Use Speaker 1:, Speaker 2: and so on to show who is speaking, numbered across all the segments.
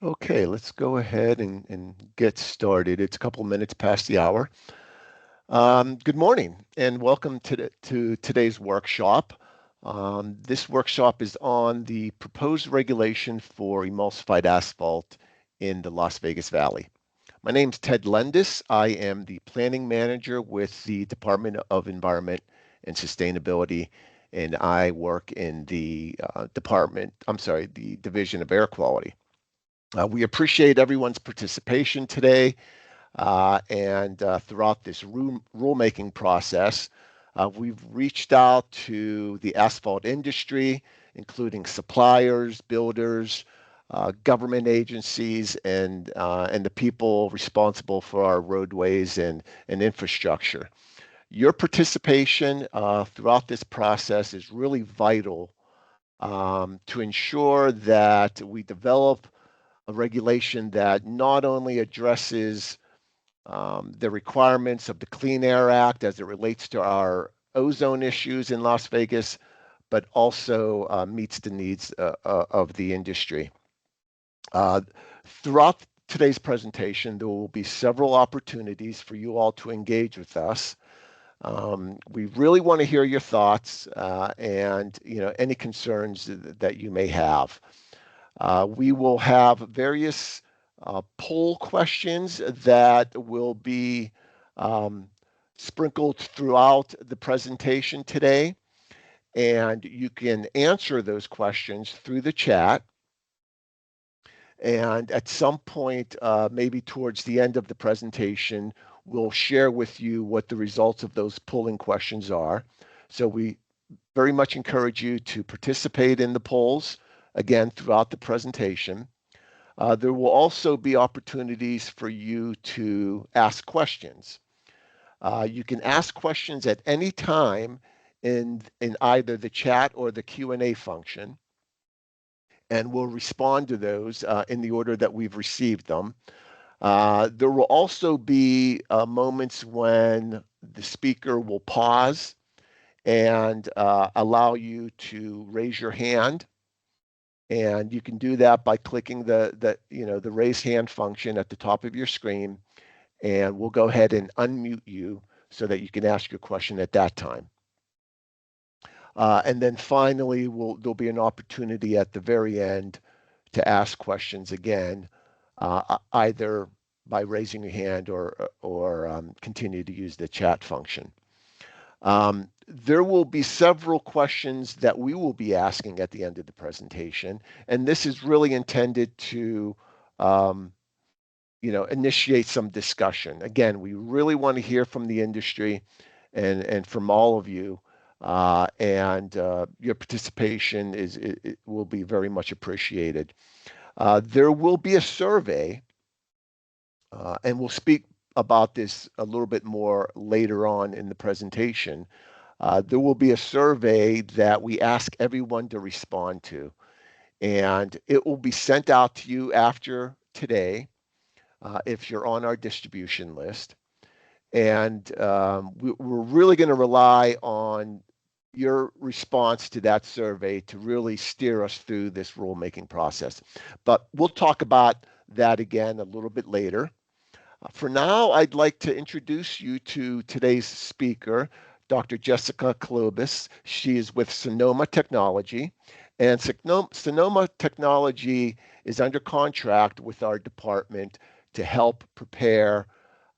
Speaker 1: Okay, let's go ahead and get started. It's a couple minutes past the hour. Good morning and welcome to today's workshop. This workshop is on the proposed regulation for emulsified asphalt in the Las Vegas Valley. My name's Ted Lendis. I am the planning manager with the Department of Environment and Sustainability, and I work in the the Division of Air Quality. We appreciate everyone's participation today and throughout this rulemaking process. We've reached out to the asphalt industry, including suppliers, builders, government agencies, and the people responsible for our roadways and infrastructure. Your participation throughout this process is really vital to ensure that we develop a regulation that not only addresses the requirements of the Clean Air Act as it relates to our ozone issues in Las Vegas, but also meets the needs of the industry. Uh, Throughout today's presentation, there will be several opportunities for you all to engage with us. We really want to hear your thoughts and any concerns that you may have. We will have various poll questions that will be um, sprinkled throughout the presentation today, and you can answer those questions through the chat. And at some point, maybe towards the end of the presentation, we'll share with you what the results of those polling questions are. So we very much encourage you to participate in the polls again throughout the presentation. There will also be opportunities for you to ask questions. You can ask questions at any time in either the chat or the Q&A function, and we'll respond to those in the order that we've received them. There will also be moments when the speaker will pause and allow you to raise your hand. And you can do that by clicking the raise hand function at the top of your screen, and we'll go ahead and unmute you so that you can ask your question at that time. And then finally, there'll be an opportunity at the very end to ask questions again, either by raising your hand or continue to use the chat function. There will be several questions that we will be asking at the end of the presentation, and this is really intended to um, initiate some discussion. Again, we really want to hear from the industry and from all of you, and your participation it will be very much appreciated. There will be a survey, and we'll speak about this a little bit more later on in the presentation. There will be a survey that we ask everyone to respond to, and it will be sent out to you after today if you're on our distribution list. And we're really going to rely on your response to that survey to really steer us through this rulemaking process. But we'll talk about that again a little bit later. For now, I'd like to introduce you to today's speaker, Dr. Jessica Klobus. She is with Sonoma Technology, and Sonoma Technology is under contract with our department to help prepare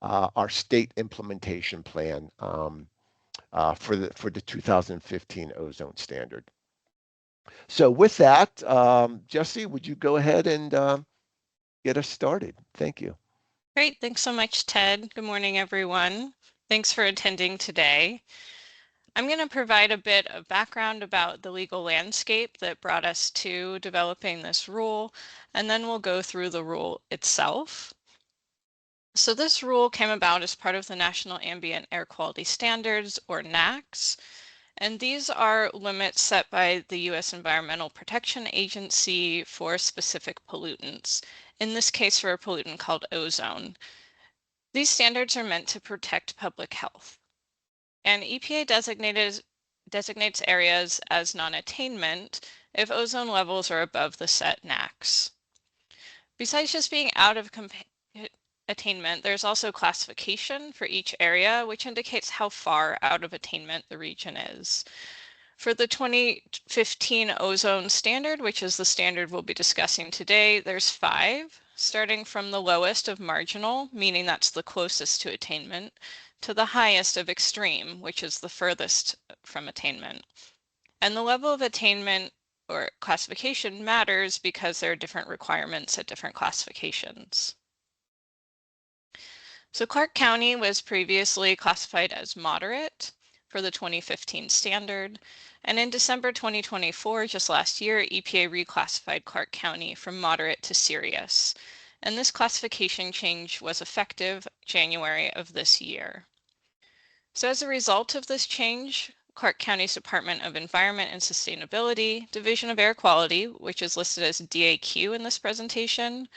Speaker 1: our state implementation plan for the 2015 ozone standard. So with that, Jesse, would you go ahead and get us started? Thank you.
Speaker 2: Great. Thanks so much, Ted. Good morning, everyone. Thanks for attending today. I'm going to provide a bit of background about the legal landscape that brought us to developing this rule, and then we'll go through the rule itself. So this rule came about as part of the National Ambient Air Quality Standards, or NAAQS, and these are limits set by the U.S. Environmental Protection Agency for specific pollutants, in this case for a pollutant called ozone. These standards are meant to protect public health. And EPA designates areas as non-attainment if ozone levels are above the set NAAQS. Besides just being out of attainment, there's also classification for each area, which indicates how far out of attainment the region is. For the 2015 ozone standard, which is the standard we'll be discussing today, there's 5, starting from the lowest of marginal, meaning that's the closest to attainment, to the highest of extreme, which is the furthest from attainment. And the level of attainment or classification matters because there are different requirements at different classifications. So Clark County was previously classified as moderate for the 2015 standard, and in December 2024, just last year, EPA reclassified Clark County from moderate to serious, and this classification change was effective January of this year. So as a result of this change, Clark County's Department of Environment and Sustainability, Division of Air Quality, which is listed as DAQ in this presentation,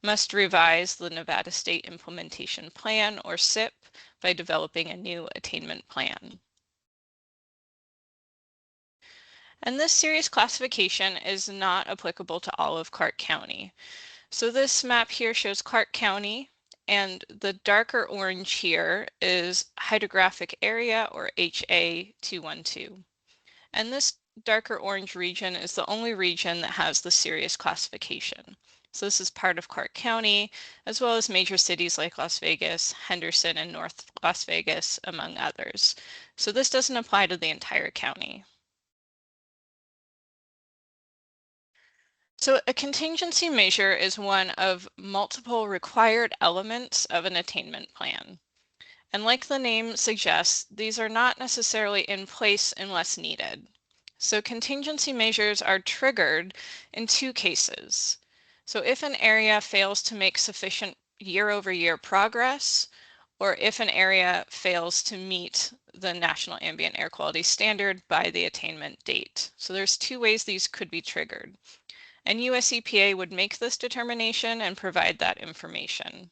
Speaker 2: must revise the Nevada State Implementation Plan, or SIP, by developing a new attainment plan. And this serious classification is not applicable to all of Clark County. So this map here shows Clark County, and the darker orange here is hydrographic area, or HA212. And this darker orange region is the only region that has the serious classification. So this is part of Clark County, as well as major cities like Las Vegas, Henderson, and North Las Vegas, among others. So this doesn't apply to the entire county. So a contingency measure is one of multiple required elements of an attainment plan. And like the name suggests, these are not necessarily in place unless needed. So contingency measures are triggered in 2 cases. So if an area fails to make sufficient year-over-year progress, or if an area fails to meet the National Ambient Air Quality Standard by the attainment date. So there's 2 ways these could be triggered. And US EPA would make this determination and provide that information.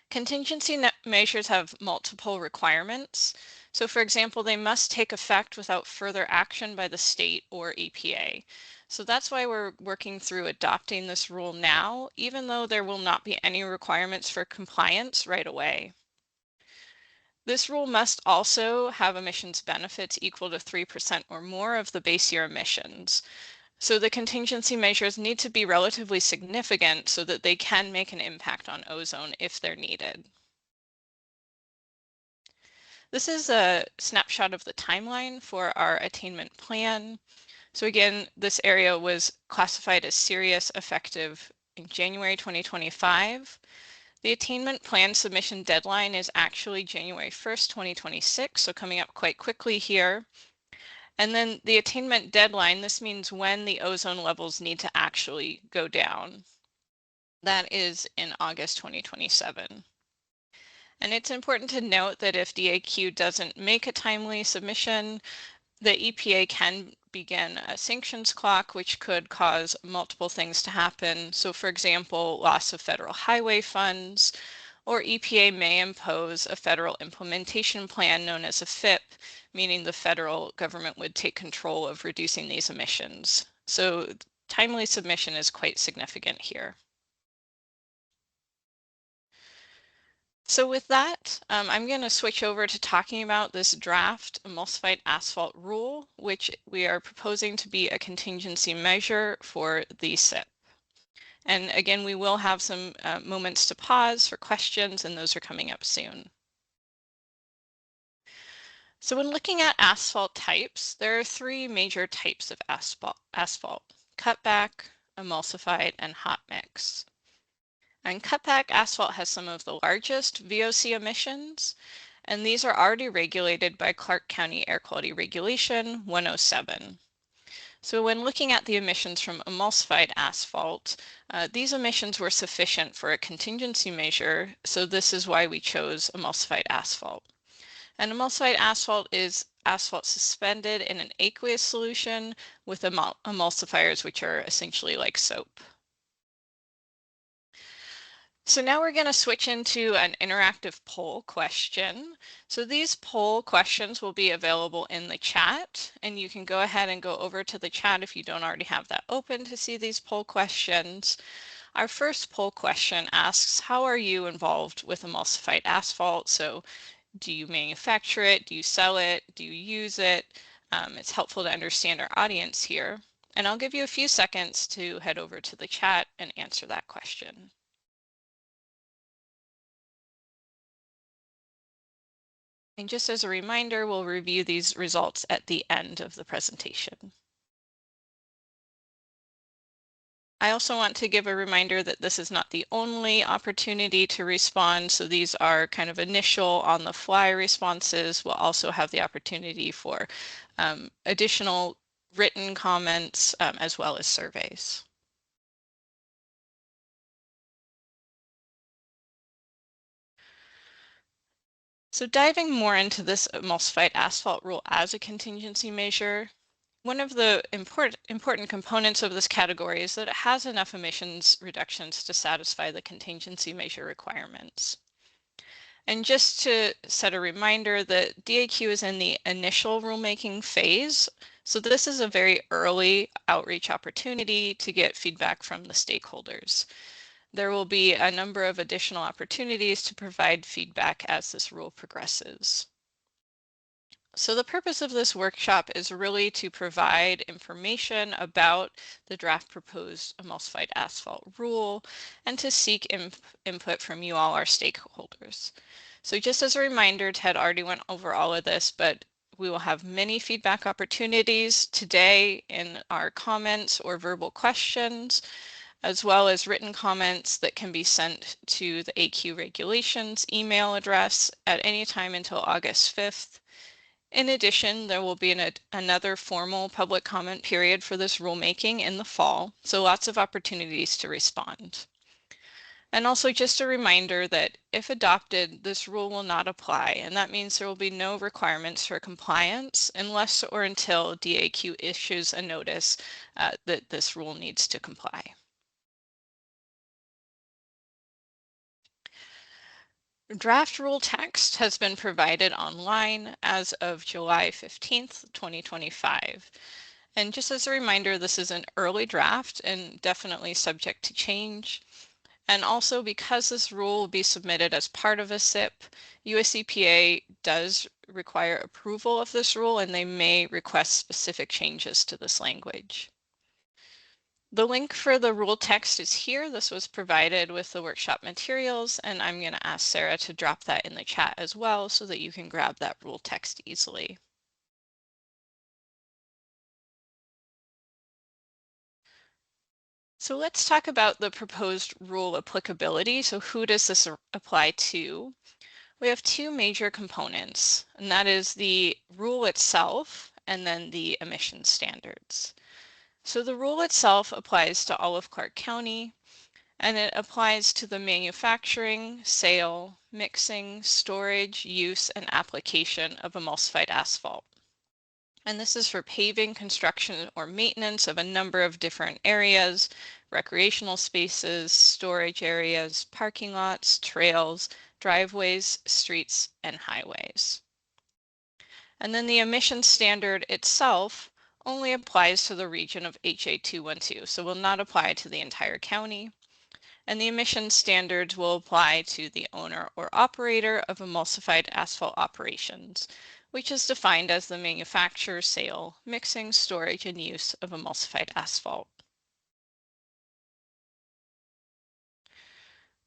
Speaker 2: Contingency measures have multiple requirements. So for example, they must take effect without further action by the state or EPA. So that's why we're working through adopting this rule now, even though there will not be any requirements for compliance right away. This rule must also have emissions benefits equal to 3% or more of the base year emissions. So the contingency measures need to be relatively significant so that they can make an impact on ozone if they're needed. This is a snapshot of the timeline for our attainment plan. So again, this area was classified as serious effective in January 2025. The attainment plan submission deadline is actually January 1st, 2026, so coming up quite quickly here. And then the attainment deadline, this means when the ozone levels need to actually go down. That is in August 2027. And it's important to note that if DAQ doesn't make a timely submission, the EPA can begin a sanctions clock, which could cause multiple things to happen. So for example, loss of federal highway funds, or EPA may impose a federal implementation plan known as a FIP, meaning the federal government would take control of reducing these emissions. So timely submission is quite significant here. So with that, I'm going to switch over to talking about this draft emulsified asphalt rule, which we are proposing to be a contingency measure for the SIP. And again, we will have some moments to pause for questions, and those are coming up soon. So when looking at asphalt types, there are 3 major types of asphalt: cutback, emulsified, and hot mix. And cutback asphalt has some of the largest VOC emissions, and these are already regulated by Clark County Air Quality Regulation 107. So when looking at the emissions from emulsified asphalt, these emissions were sufficient for a contingency measure, so this is why we chose emulsified asphalt. And emulsified asphalt is asphalt suspended in an aqueous solution with emulsifiers, which are essentially like soap. So now we're going to switch into an interactive poll question. So these poll questions will be available in the chat, and you can go ahead and go over to the chat if you don't already have that open to see these poll questions. Our first poll question asks, how are you involved with emulsified asphalt? So do you manufacture it? Do you sell it? Do you use it? It's helpful to understand our audience here. And I'll give you a few seconds to head over to the chat and answer that question. And just as a reminder, we'll review these results at the end of the presentation. I also want to give a reminder that this is not the only opportunity to respond. So these are kind of initial on the fly responses. We'll also have the opportunity for additional written comments as well as surveys. So diving more into this emulsified asphalt rule as a contingency measure, one of the important components of this category is that it has enough emissions reductions to satisfy the contingency measure requirements. And just to set a reminder that DAQ is in the initial rulemaking phase. So this is a very early outreach opportunity to get feedback from the stakeholders. There will be a number of additional opportunities to provide feedback as this rule progresses. So the purpose of this workshop is really to provide information about the draft proposed emulsified asphalt rule and to seek input from you all, our stakeholders. So just as a reminder, Ted already went over all of this, but we will have many feedback opportunities today in our comments or verbal questions, as well as written comments that can be sent to the AQ regulations email address at any time until August 5th. In addition, there will be another formal public comment period for this rulemaking in the fall, so lots of opportunities to respond. And also just a reminder that if adopted, this rule will not apply, and that means there will be no requirements for compliance unless or until DAQ issues a notice that this rule needs to comply. Draft rule text has been provided online as of July 15th, 2025. And just as a reminder, this is an early draft and definitely subject to change. And also because this rule will be submitted as part of a SIP, US EPA does require approval of this rule and they may request specific changes to this language. The link for the rule text is here. This was provided with the workshop materials, and I'm going to ask Sarah to drop that in the chat as well so that you can grab that rule text easily. So let's talk about the proposed rule applicability. So who does this apply to? We have two major components, and that is the rule itself and then the emission standards. So the rule itself applies to all of Clark County, and it applies to the manufacturing, sale, mixing, storage, use, and application of emulsified asphalt. And this is for paving, construction, or maintenance of a number of different areas, recreational spaces, storage areas, parking lots, trails, driveways, streets, and highways. And then the emission standard itself only applies to the region of HA 212, so will not apply to the entire county. And the emission standards will apply to the owner or operator of emulsified asphalt operations, which is defined as the manufacture, sale, mixing, storage, and use of emulsified asphalt.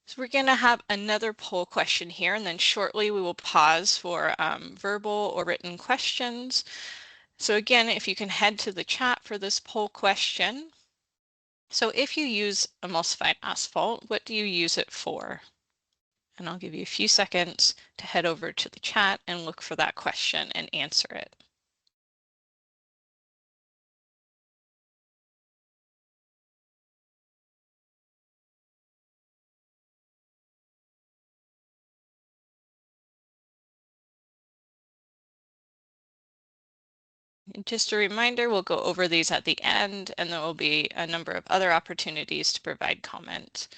Speaker 2: So we're going to have another poll question here, and then shortly we will pause for verbal or written questions. So again, if you can head to the chat for this poll question. So if you use emulsified asphalt, what do you use it for? And I'll give you a few seconds to head over to the chat and look for that question and answer it. And just a reminder, we'll go over these at the end, and there will be a number of other opportunities to provide comment.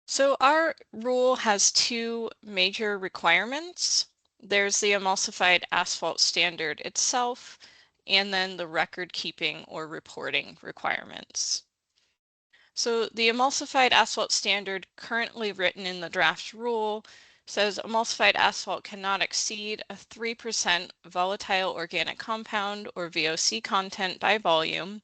Speaker 2: So our rule has two major requirements. There's the emulsified asphalt standard itself, and then the record keeping or reporting requirements. So the emulsified asphalt standard currently written in the draft rule says emulsified asphalt cannot exceed a 3% volatile organic compound or VOC content by volume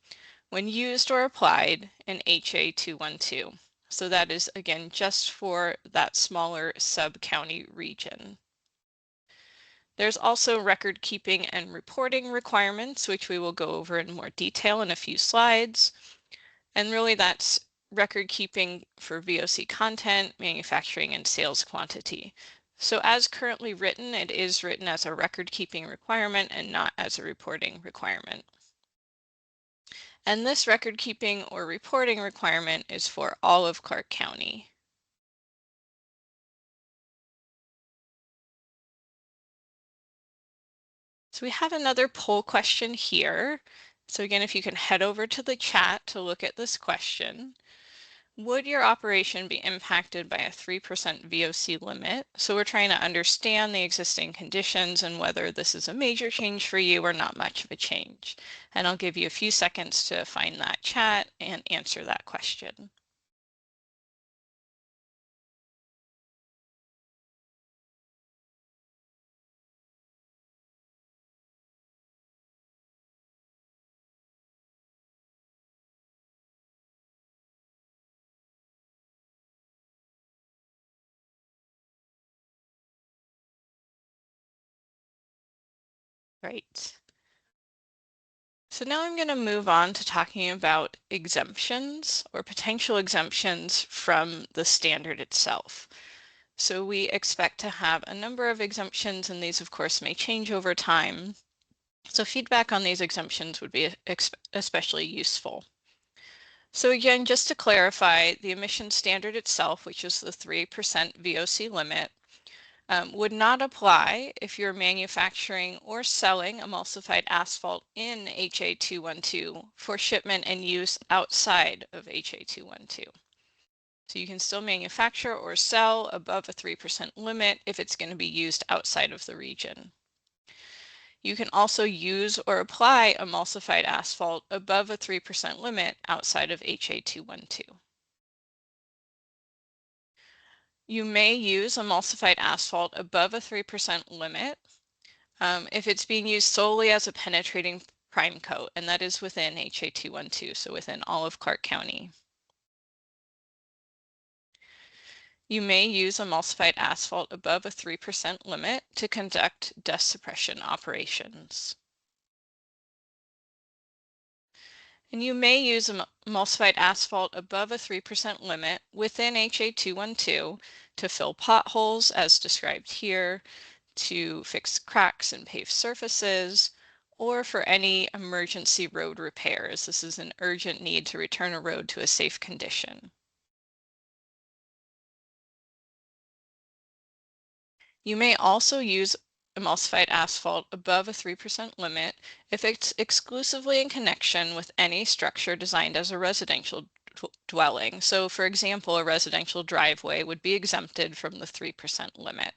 Speaker 2: when used or applied in HA212. So that is again just for that smaller sub-county region. There's also record keeping and reporting requirements, which we will go over in more detail in a few slides. And really that's record keeping for VOC content, manufacturing, and sales quantity. So as currently written, it is written as a record keeping requirement and not as a reporting requirement. And this record keeping or reporting requirement is for all of Clark County. So we have another poll question here. So again, if you can head over to the chat to look at this question. Would your operation be impacted by a 3% VOC limit? So we're trying to understand the existing conditions and whether this is a major change for you or not much of a change. And I'll give you a few seconds to find that chat and answer that question. Right. So now I'm going to move on to talking about exemptions or potential exemptions from the standard itself. So we expect to have a number of exemptions, and these of course may change over time. So feedback on these exemptions would be especially useful. So again, just to clarify, the emission standard itself, which is the 3% VOC limit, would not apply if you're manufacturing or selling emulsified asphalt in HA212 for shipment and use outside of HA212. So you can still manufacture or sell above a 3% limit if it's going to be used outside of the region. You can also use or apply emulsified asphalt above a 3% limit outside of HA212. You may use emulsified asphalt above a 3% limit if it's being used solely as a penetrating prime coat, and that is within HA212, so within all of Clark County. You may use emulsified asphalt above a 3% limit to conduct dust suppression operations. And you may use emulsified asphalt above a 3% limit within HA212 to fill potholes as described here, to fix cracks in paved surfaces, or for any emergency road repairs. This is an urgent need to return a road to a safe condition. You may also use emulsified asphalt above a 3% limit if it's exclusively in connection with any structure designed as a residential dwelling. So for example, a residential driveway would be exempted from the 3% limit.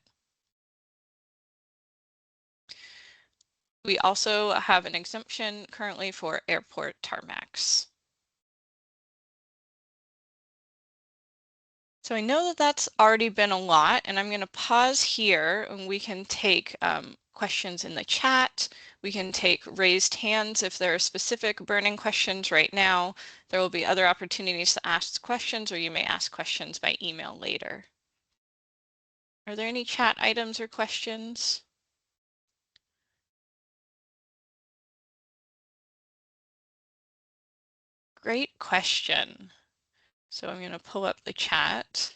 Speaker 2: We also have an exemption currently for airport tarmacs. So I know that that's already been a lot, and I'm going to pause here and we can take questions in the chat. We can take raised hands if there are specific burning questions right now. There will be other opportunities to ask questions, or you may ask questions by email later. Are there any chat items or questions? Great question. So I'm going to pull up the chat.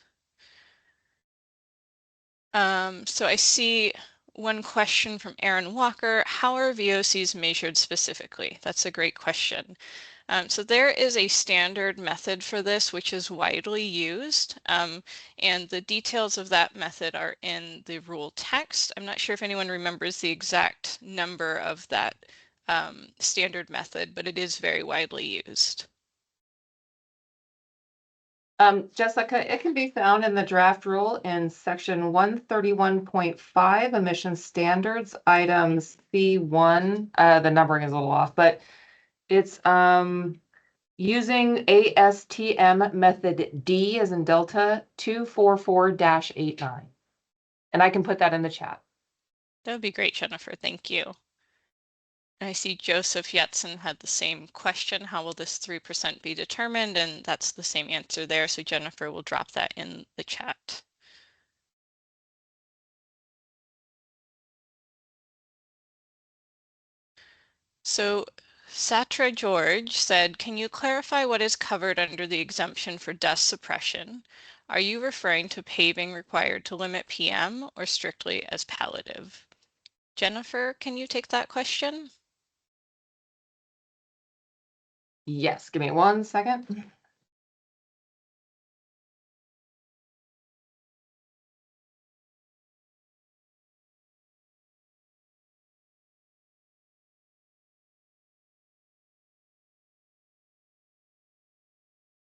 Speaker 2: So I see one question from Aaron Walker. How are VOCs measured specifically? That's a great question. So there is a standard method for this, which is widely used, and the details of that method are in the rule text. I'm not sure if anyone remembers the exact number of that standard method, but it is very widely used.
Speaker 3: Jessica, it can be found in the draft rule in section 131.5 emission standards, items C1. The numbering is a little off, but it's using ASTM method D as in Delta 244-89. And I can put that in the chat.
Speaker 2: That would be great, Jennifer. Thank you. I see Joseph Yetson had the same question. How will this 3% be determined? And that's the same answer there. So Jennifer will drop that in the chat. So Satra George said, can you clarify what is covered under the exemption for dust suppression? Are you referring to paving required to limit PM or strictly as palliative? Jennifer, can you take that question?
Speaker 3: Yes, give me 1 second.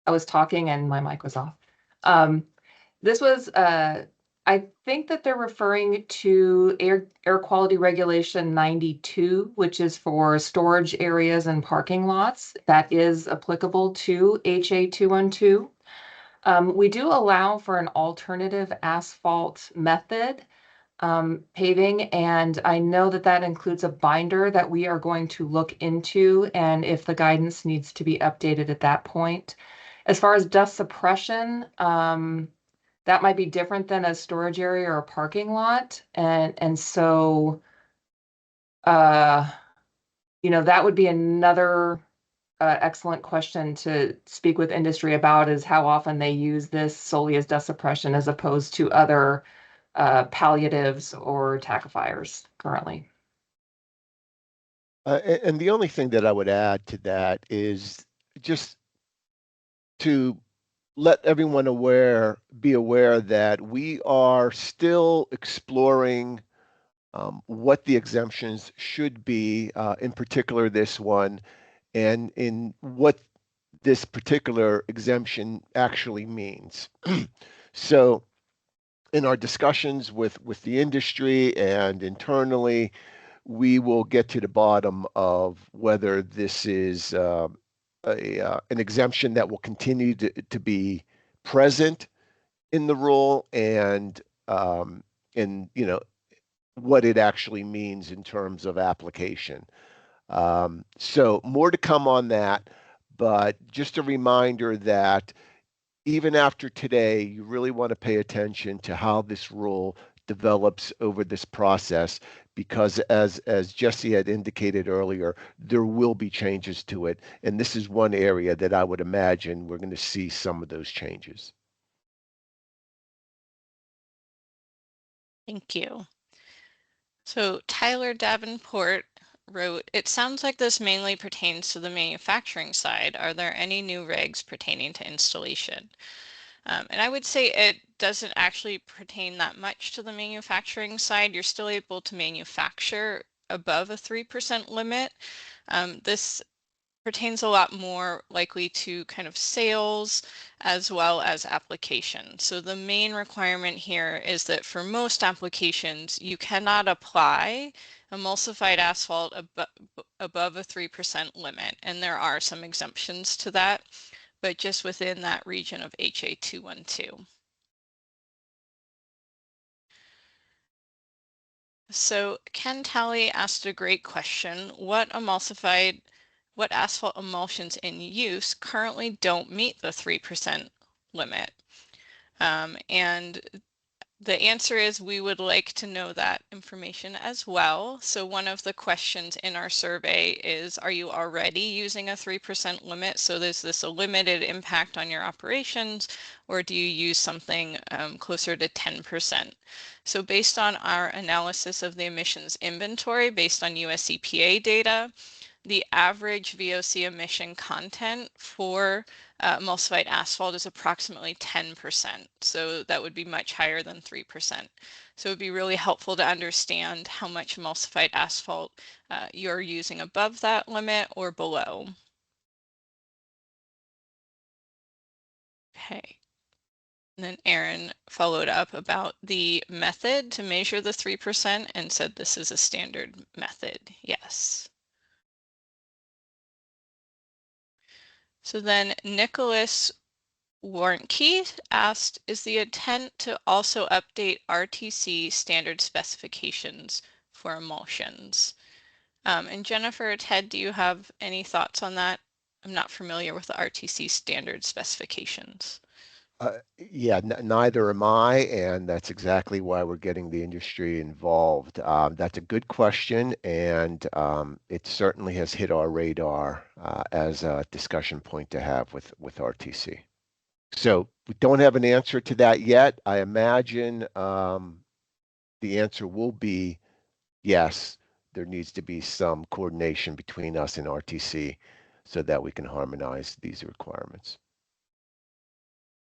Speaker 3: I was talking and my mic was off. This was, I think that they're referring to air quality regulation 92, which is for storage areas and parking lots. That is applicable to HA 212. We do allow for an alternative asphalt method paving, and I know that that includes a binder that we are going to look into, and if the guidance needs to be updated at that point. As far as dust suppression, that might be different than a storage area or a parking lot, and so that would be another excellent question to speak with industry about, is how often they use this solely as dust suppression as opposed to other palliatives or tackifiers currently.
Speaker 1: And the only thing that I would add to that is just to let everyone be aware that we are still exploring what the exemptions should be, in particular this one, and in what this particular exemption actually means. So in our discussions with the industry and internally, we will get to the bottom of whether this is an exemption that will continue to be present in the rule, and what it actually means in terms of application. So more to come on that, but just a reminder that even after today, you really want to pay attention to how this rule develops over this process, because as Jesse had indicated earlier, there will be changes to it. And this is one area that I would imagine we're going to see some of those changes.
Speaker 2: Thank you. So Tyler Davenport wrote, it sounds like this mainly pertains to the manufacturing side. Are there any new regs pertaining to installation? And I would say it doesn't actually pertain that much to the manufacturing side. You're still able to manufacture above a 3% limit. This pertains a lot more likely to kind of sales as well as application. So the main requirement here is that for most applications, you cannot apply emulsified asphalt above a 3% limit. And there are some exemptions to that, but just within that region of HA 212. So Ken Talley asked a great question. What asphalt emulsions in use currently don't meet the 3% limit? And the answer is we would like to know that information as well. So one of the questions in our survey is, are you already using a 3% limit? So is this a limited impact on your operations, or do you use something closer to 10%? So based on our analysis of the emissions inventory, based on US EPA data, the average VOC emission content for emulsified asphalt is approximately 10%. So that would be much higher than 3%. So it would be really helpful to understand how much emulsified asphalt you're using above that limit or below. Okay. And then Aaron followed up about the method to measure the 3% and said this is a standard method. Yes. So then Nicholas Warnke asked, is the intent to also update RTC standard specifications for emulsions? And Jennifer, Ted, do you have any thoughts on that? I'm not familiar with the RTC standard specifications.
Speaker 1: Yeah, neither am I, and that's exactly why we're getting the industry involved. That's a good question, and it certainly has hit our radar as a discussion point to have with RTC. So we don't have an answer to that yet. I imagine the answer will be yes, there needs to be some coordination between us and RTC so that we can harmonize these requirements.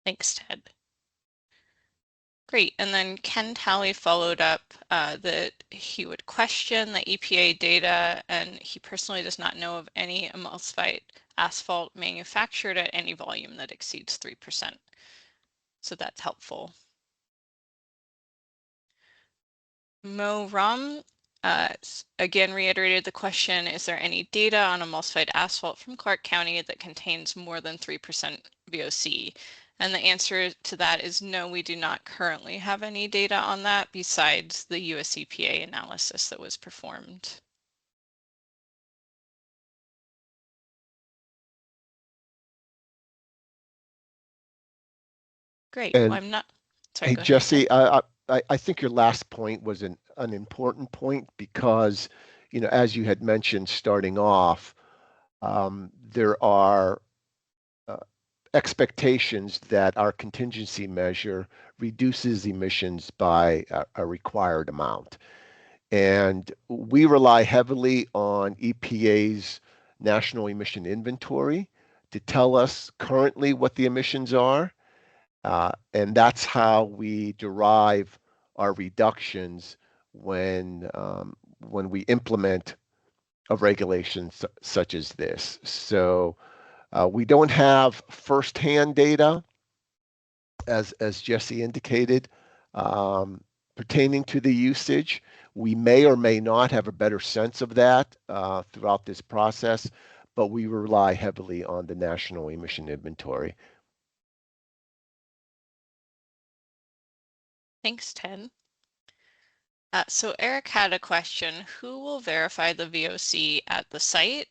Speaker 2: Thanks, Ted. Great. And then Ken Talley followed up that he would question the EPA data, and he personally does not know of any emulsified asphalt manufactured at any volume that exceeds 3%. So that's helpful. Mo Ram again reiterated the question, is there any data on emulsified asphalt from Clark County that contains more than 3% VOC? And the answer to that is no, we do not currently have any data on that besides the US EPA analysis that was performed. Great.
Speaker 1: And
Speaker 2: Well, I'm not, sorry,
Speaker 1: hey,
Speaker 2: go ahead, Ted.
Speaker 1: Jesse, I think your last point was an important point because, as you had mentioned starting off, there are uh, expectations that our contingency measure reduces emissions by a required amount. And we rely heavily on EPA's National Emission Inventory to tell us currently what the emissions are. And that's how we derive our reductions when we implement a regulation such as this. So we don't have firsthand data, as Jesse indicated, pertaining to the usage. We may or may not have a better sense of that throughout this process, but we rely heavily on the National Emission Inventory.
Speaker 2: Thanks, Ted. So Eric had a question, who will verify the VOC at the site?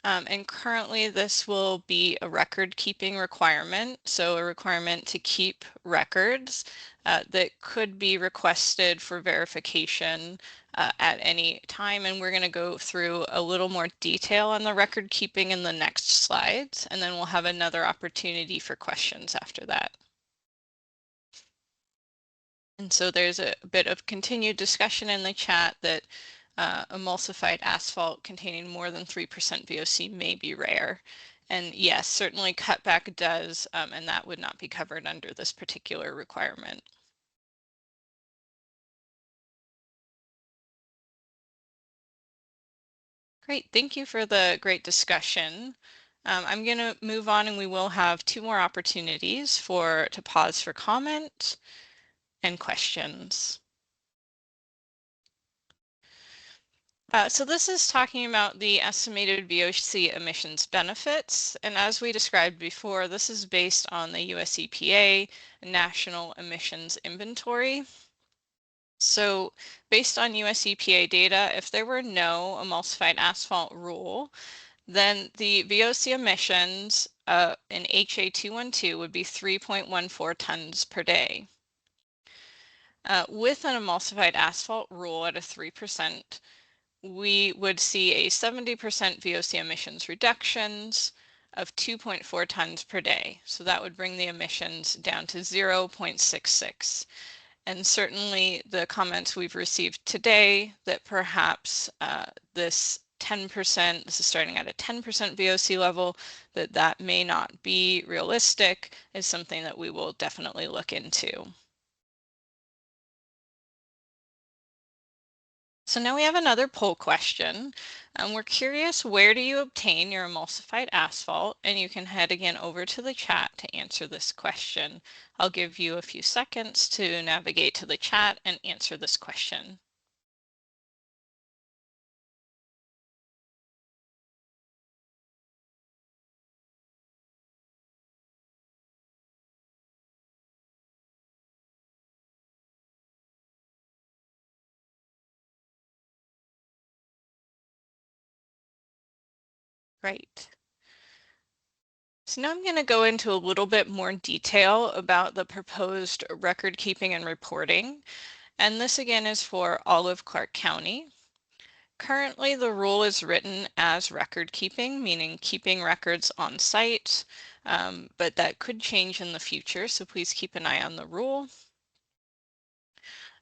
Speaker 2: And currently this will be a record keeping requirement, so a requirement to keep records that could be requested for verification at any time. And we're going to go through a little more detail on the record keeping in the next slides, and then we'll have another opportunity for questions after that. And so there's a bit of continued discussion in the chat that emulsified asphalt containing more than 3% VOC may be rare. And yes, certainly cutback does, and that would not be covered under this particular requirement. Great, thank you for the great discussion. I'm going to move on, and we will have 2 more opportunities to pause for comment and questions. So this is talking about the estimated VOC emissions benefits, and as we described before, this is based on the US EPA National Emissions Inventory. So based on US EPA data, if there were no emulsified asphalt rule, then the VOC emissions in HA 212 would be 3.14 tons per day. With an emulsified asphalt rule at a 3%, we would see a 70% VOC emissions reductions of 2.4 tons per day. So that would bring the emissions down to 0.66. And certainly the comments we've received today that perhaps this 10%, this is starting at a 10% VOC level, that may not be realistic is something that we will definitely look into. So now we have another poll question. We're curious, where do you obtain your emulsified asphalt? And you can head again over to the chat to answer this question. I'll give you a few seconds to navigate to the chat and answer this question. Great. So now I'm going to go into a little bit more detail about the proposed record keeping and reporting. And this again is for all of Clark County. Currently, the rule is written as record keeping, meaning keeping records on site, but that could change in the future, so please keep an eye on the rule.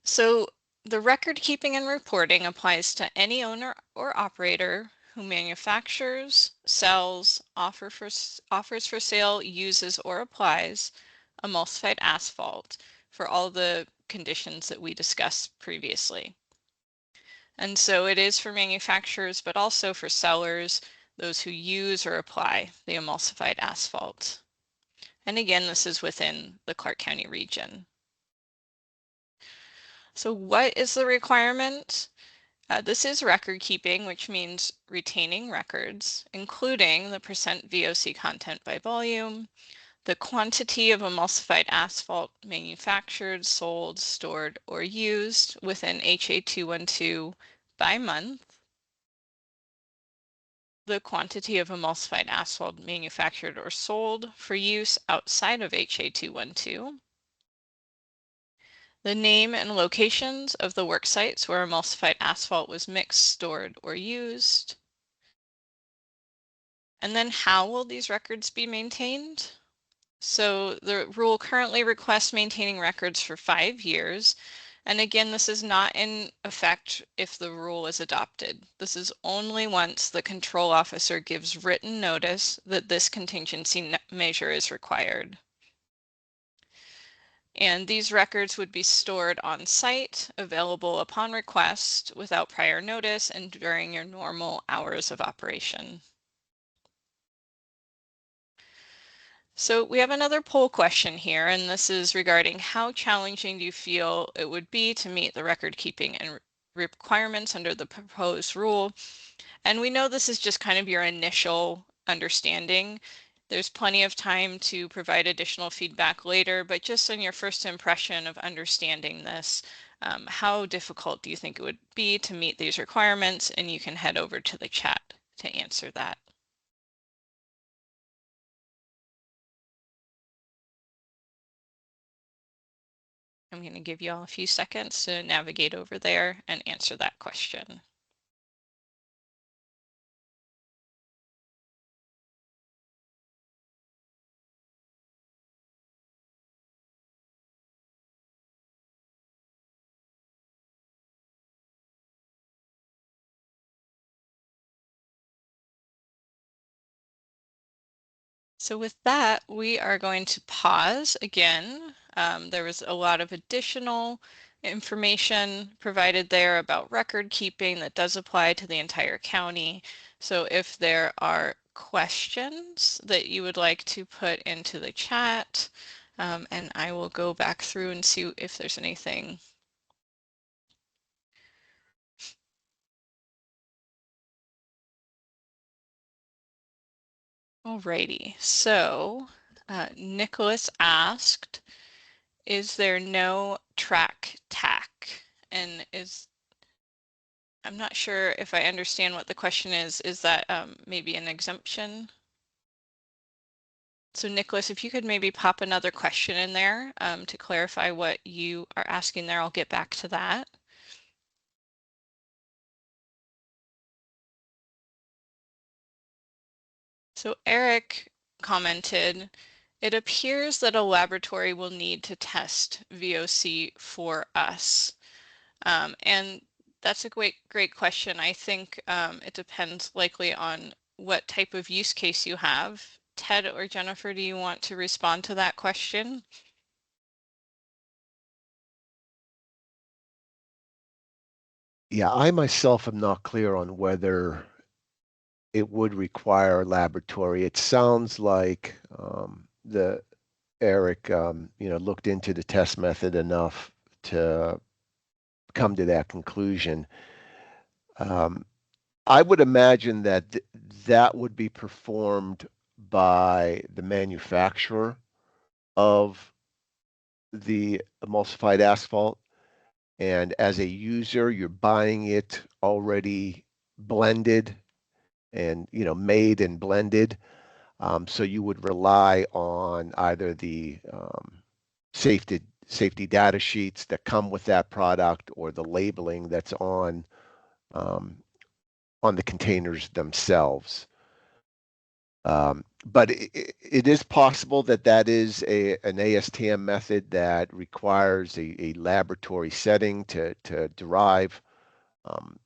Speaker 2: So the record keeping and reporting applies to any owner or operator who manufactures, sells, offers for sale, uses, or applies emulsified asphalt for all the conditions that we discussed previously. And so it is for manufacturers, but also for sellers, those who use or apply the emulsified asphalt. And again, this is within the Clark County region. So what is the requirement? This is record keeping, which means retaining records, including the percent VOC content by volume, the quantity of emulsified asphalt manufactured, sold, stored, or used within HA212 by month, the quantity of emulsified asphalt manufactured or sold for use outside of HA212, the name and locations of the work sites where emulsified asphalt was mixed, stored, or used, and then how will these records be maintained? So the rule currently requests maintaining records for 5 years. And again, this is not in effect if the rule is adopted. This is only once the control officer gives written notice that this contingency measure is required. And these records would be stored on site, available upon request, without prior notice, and during your normal hours of operation. So we have another poll question here, and this is regarding how challenging do you feel it would be to meet the record keeping and requirements under the proposed rule? And we know this is just kind of your initial understanding. There's plenty of time to provide additional feedback later, but just on your first impression of understanding this, how difficult do you think it would be to meet these requirements? And you can head over to the chat to answer that. I'm going to give you all a few seconds to navigate over there and answer that question. So with that, we are going to pause again. There was a lot of additional information provided there about record keeping that does apply to the entire county. So if there are questions that you would like to put into the chat, and I will go back through and see if there's anything. Alrighty, so Nicholas asked, is there no track tack? And I'm not sure if I understand what the question is. Is that maybe an exemption? So Nicholas, if you could maybe pop another question in there to clarify what you are asking there, I'll get back to that. So Eric commented, it appears that a laboratory will need to test VOC for us. And that's a great question. I think it depends likely on what type of use case you have. Ted or Jennifer, do you want to respond to that question?
Speaker 1: Yeah, I myself am not clear on whether it would require a laboratory. It sounds like the Eric, looked into the test method enough to come to that conclusion. Um, I would imagine that that would be performed by the manufacturer of the emulsified asphalt. And as a user, you're buying it already blended and, made and blended. So you would rely on either the safety data sheets that come with that product or the labeling that's um, on the containers themselves. But it is possible that that is an ASTM method that requires a laboratory setting to derive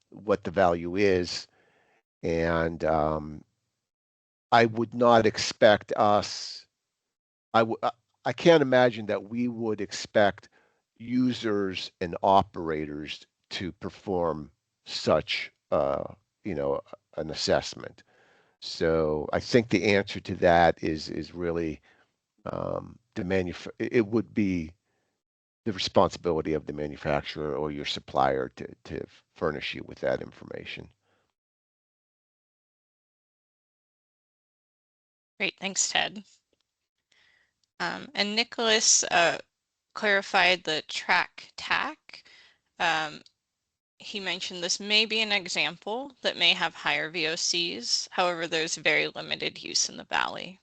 Speaker 1: what the value is. And I would not expect us, I, w- I can't imagine that we would expect users and operators to perform such, you know, an assessment. So I think the answer to that is really it would be the responsibility of the manufacturer or your supplier to furnish you with that information.
Speaker 2: Great, thanks, Ted. And Nicholas clarified the track tack. He mentioned this may be an example that may have higher VOCs. However, there's very limited use in the valley.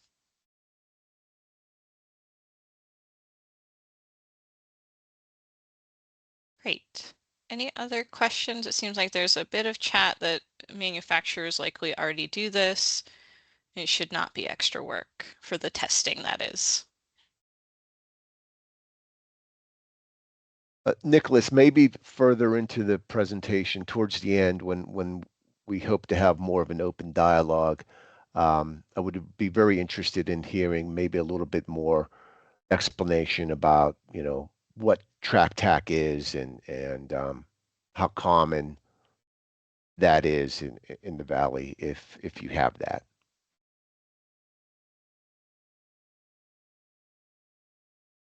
Speaker 2: Great. Any other questions? It seems like there's a bit of chat that manufacturers likely already do this. It should not be extra work for the testing, that is.
Speaker 1: Nicholas, maybe further into the presentation towards the end when we hope to have more of an open dialogue, I would be very interested in hearing maybe a little bit more explanation about, what track tack is and how common that is in the valley if you have that.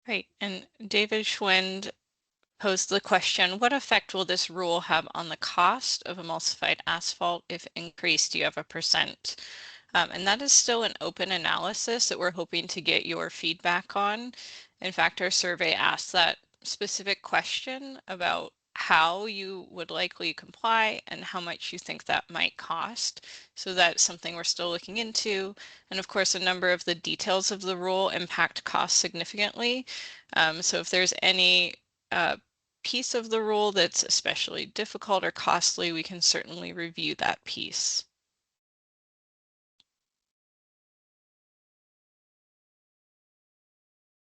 Speaker 2: Right. And David Schwind posed the question, what effect will this rule have on the cost of emulsified asphalt if increased? Do you have a percent? And that is still an open analysis that we're hoping to get your feedback on. In fact, our survey asks that specific question about how you would likely comply and how much you think that might cost. So that's something we're still looking into. And of course, a number of the details of the rule impact cost significantly. So if there's any piece of the rule that's especially difficult or costly, we can certainly review that piece.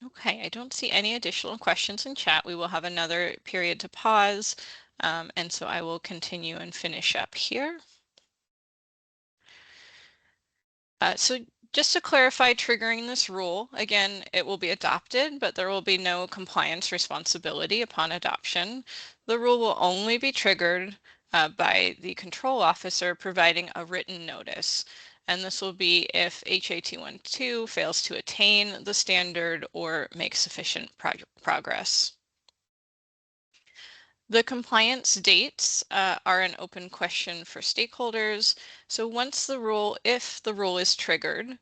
Speaker 2: Okay, I don't see any additional questions in chat. We will have another period to pause, and so I will continue and finish up here. So just to clarify triggering this rule, again, it will be adopted, but there will be no compliance responsibility upon adoption. The rule will only be triggered by the control officer providing a written notice. And this will be if HA212 fails to attain the standard or make sufficient progress. The compliance dates are an open question for stakeholders. So if the rule is triggered,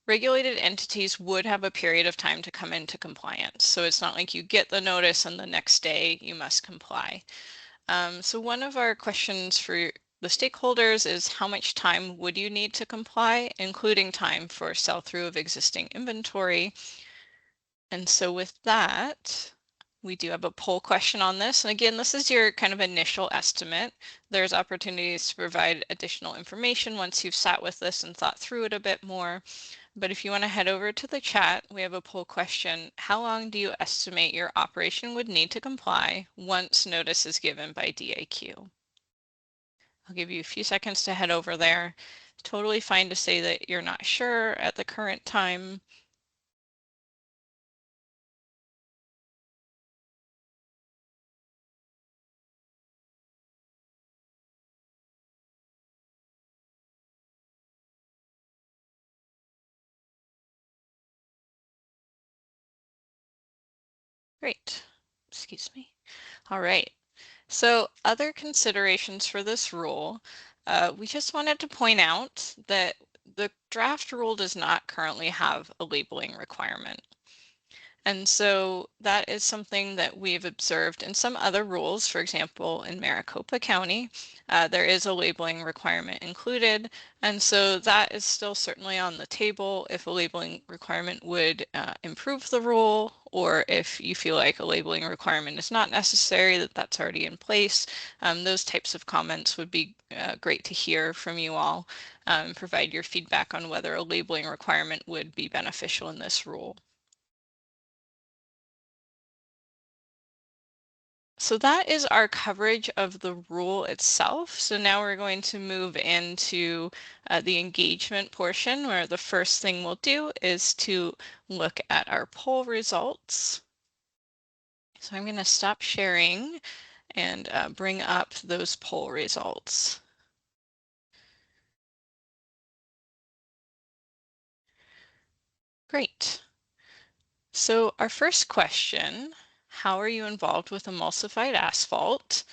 Speaker 2: regulated entities would have a period of time to come into compliance. So it's not like you get the notice and the next day you must comply. So one of our questions for the stakeholders is how much time would you need to comply, including time for sell-through of existing inventory. And so with that, we do have a poll question on this. And again, this is your kind of initial estimate. There's opportunities to provide additional information once you've sat with this and thought through it a bit more. But if you want to head over to the chat, we have a poll question. How long do you estimate your operation would need to comply once notice is given by DAQ? I'll give you a few seconds to head over there. Totally fine to say that you're not sure at the current time. Great. Excuse me. All right. So other considerations for this rule, we just wanted to point out that the draft rule does not currently have a labeling requirement. And so that is something that we've observed in some other rules. For example, in Maricopa County, there is a labeling requirement included. And so that is still certainly on the table if a labeling requirement would improve the rule, or if you feel like a labeling requirement is not necessary, that's already in place. Those types of comments would be great to hear from you all. Provide your feedback on whether a labeling requirement would be beneficial in this rule. So that is our coverage of the rule itself. So now we're going to move into the engagement portion, where the first thing we'll do is to look at our poll results. So I'm going to stop sharing and bring up those poll results. Great. So our first question, how are you involved with emulsified asphalt?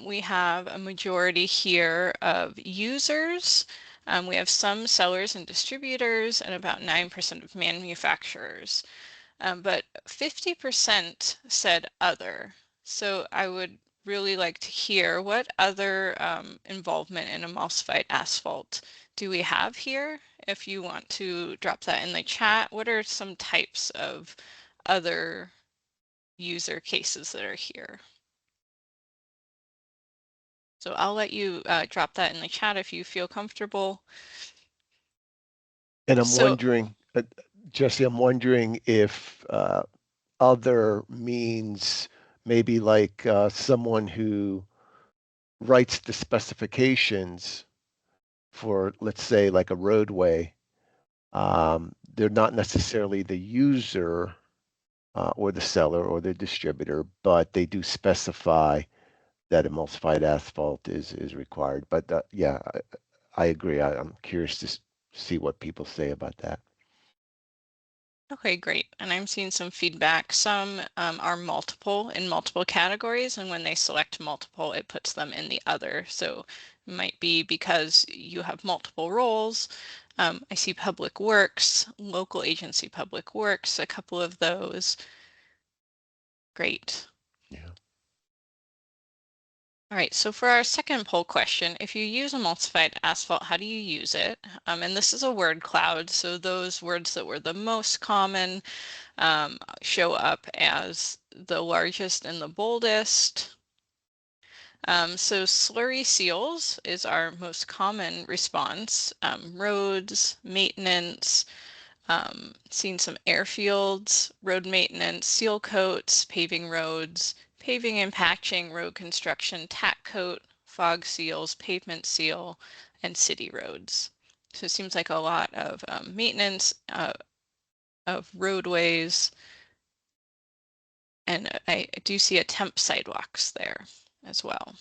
Speaker 2: We have a majority here of users. We have some sellers and distributors and about 9% of manufacturers. But 50% said other. So I would really like to hear what other involvement in emulsified asphalt do we have here? If you want to drop that in the chat, what are some types of other user cases that are here? So I'll let you drop that in the chat if you feel comfortable.
Speaker 1: And I'm
Speaker 2: So,
Speaker 1: wondering, Jesse, I'm wondering if other means maybe like someone who writes the specifications for, let's say, like a roadway. They're not necessarily the user or the seller or the distributor, but they do specify that emulsified asphalt is required. But yeah, I agree. I'm curious to see what people say about that.
Speaker 2: okay, great. And I'm seeing some feedback. Some are multiple in multiple categories, and when they select multiple, it puts them in the other. So it might be because you have multiple roles. I see public works, local agency public works, a couple of those. Great.
Speaker 1: Yeah.
Speaker 2: All right, so for our second poll question, if you use emulsified asphalt, how do you use it? And this is a word cloud, so those words that were the most common show up as the largest and the boldest. So slurry seals is our most common response. Roads, maintenance, seen some airfields, road maintenance, seal coats, paving roads, paving and patching, road construction, tack coat, fog seals, pavement seal, and city roads. So it seems like a lot of maintenance of roadways, and I do see a temp sidewalks there as well.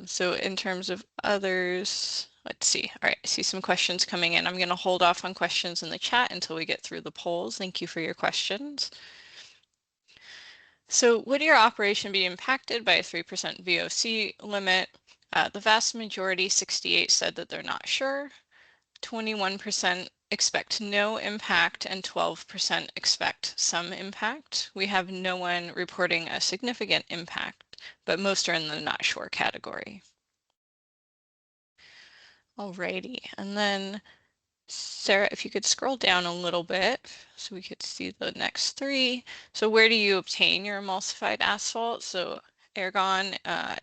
Speaker 2: So in terms of others, let's see. All right, I see some questions coming in. I'm going to hold off on questions in the chat until we get through the polls. Thank you for your questions. So would your operation be impacted by a 3% VOC limit? The vast majority, 68, said that they're not sure. 21% expect no impact and 12% expect some impact. We have no one reporting a significant impact, but most are in the not sure category. Alrighty, and then Sarah, if you could scroll down a little bit so we could see the next three. So where do you obtain your emulsified asphalt? So Ergon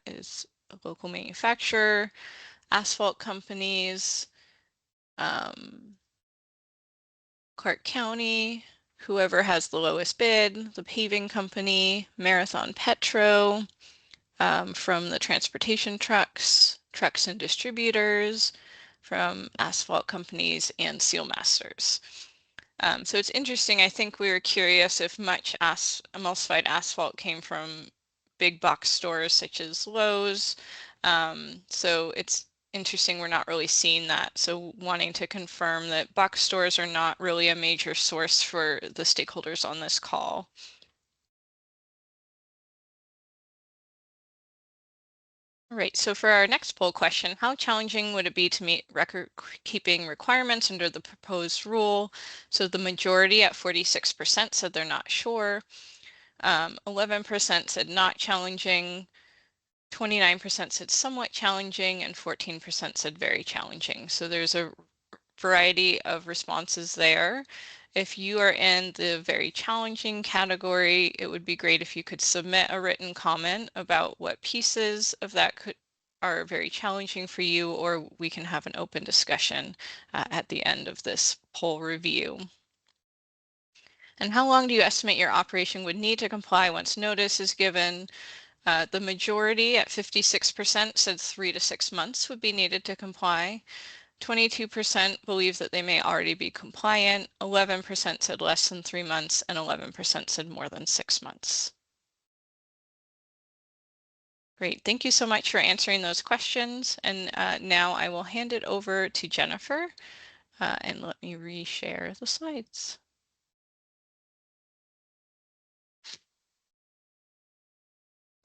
Speaker 2: is a local manufacturer, asphalt companies, Clark County, whoever has the lowest bid, the paving company, Marathon Petro, from the transportation trucks, trucks and distributors, from asphalt companies and seal masters. So it's interesting. I think we were curious if much emulsified asphalt came from big box stores such as Lowe's. So it's interesting, we're not really seeing that. So wanting to confirm that box stores are not really a major source for the stakeholders on this call. All right, so for our next poll question, how challenging would it be to meet record-keeping requirements under the proposed rule? So the majority at 46% said they're not sure. 11% said not challenging. 29% said somewhat challenging, and 14% said very challenging. So there's a variety of responses there. If you are in the very challenging category, it would be great if you could submit a written comment about what pieces of that are very challenging for you, or we can have an open discussion at the end of this poll review. And how long do you estimate your operation would need to comply once notice is given? The majority at 56% said 3 to 6 months would be needed to comply. 22% believe that they may already be compliant, 11% said less than 3 months, and 11% said more than 6 months. Great, thank you so much for answering those questions. And now I will hand it over to Jennifer, and let me reshare the slides.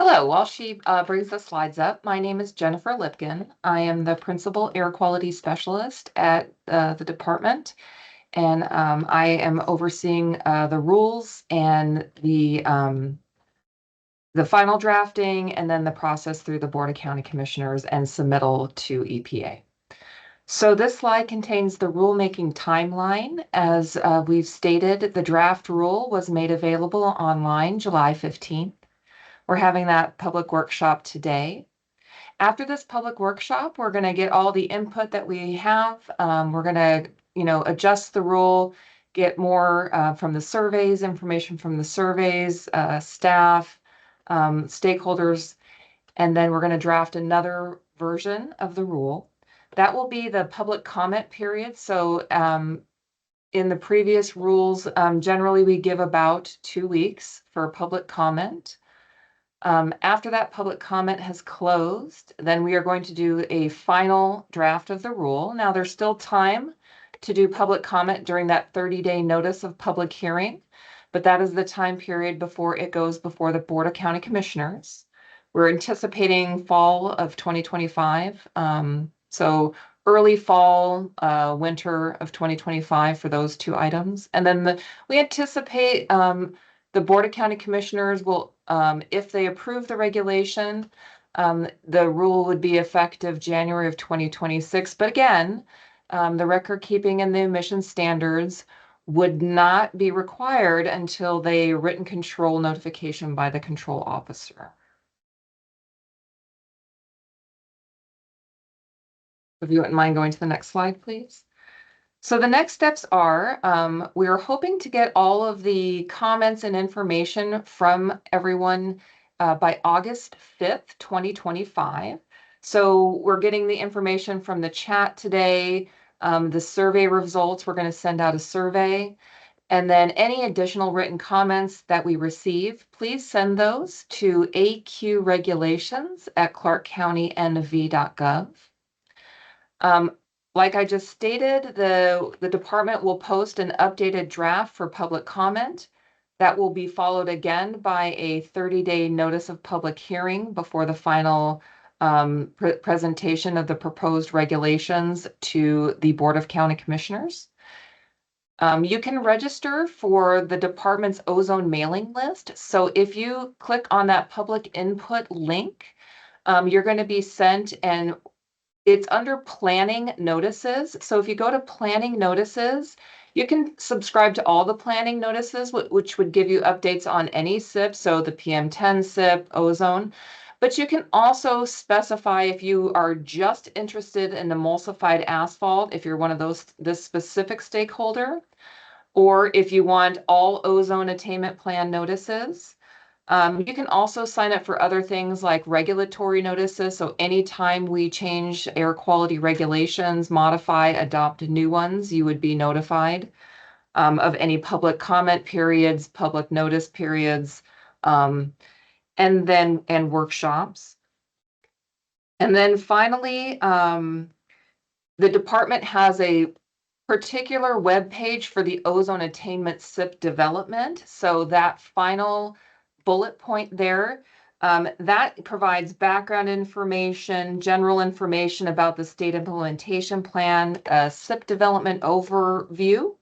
Speaker 3: Hello, while she brings the slides up, my name is Jennifer Lipkin. I am the Principal Air Quality Specialist at the department, and I am overseeing the rules and the final drafting, and then the process through the Board of County Commissioners and submittal to EPA. So this slide contains the rulemaking timeline. As we've stated, the draft rule was made available online July 15th. We're having that public workshop today. After this public workshop, we're going to get all the input that we have. We're going to, adjust the rule, get more from the surveys, information from the surveys, staff, stakeholders, and then we're going to draft another version of the rule. That will be the public comment period. So in the previous rules, generally we give about 2 weeks for public comment. After that public comment has closed, then we are going to do a final draft of the rule. Now, there's still time to do public comment during that 30-day notice of public hearing, but that is the time period before it goes before the Board of County Commissioners. We're anticipating fall of 2025, so early fall, winter of 2025 for those 2 items. And then we anticipate the Board of County Commissioners will, if they approve the regulation, the rule would be effective January of 2026. But again, the record keeping and the emission standards would not be required until the written control notification by the control officer. If you wouldn't mind going to the next slide, please. So the next steps are, we are hoping to get all of the comments and information from everyone by August 5th, 2025. So we're getting the information from the chat today, the survey results, we're going to send out a survey. And then any additional written comments that we receive, please send those to aqregulations@clarkcountynv.gov. Like I just stated, the department will post an updated draft for public comment. That will be followed again by a 30-day notice of public hearing before the final presentation of the proposed regulations to the Board of County Commissioners. You can register for the department's ozone mailing list. So if you click on that public input link, you're going to be sent, and it's under planning notices. So if you go to planning notices, you can subscribe to all the planning notices, which would give you updates on any SIP, so the PM10 SIP, ozone. But you can also specify if you are just interested in emulsified asphalt, if you're one of this specific stakeholder, or if you want all ozone attainment plan notices. You can also sign up for other things like regulatory notices. So anytime we change air quality regulations, modify, adopt new ones, you would be notified of any public comment periods, public notice periods, and workshops. And then finally, the department has a particular web page for the ozone attainment SIP development. So that final bullet point there, that provides background information, general information about the state implementation plan, SIP development overview,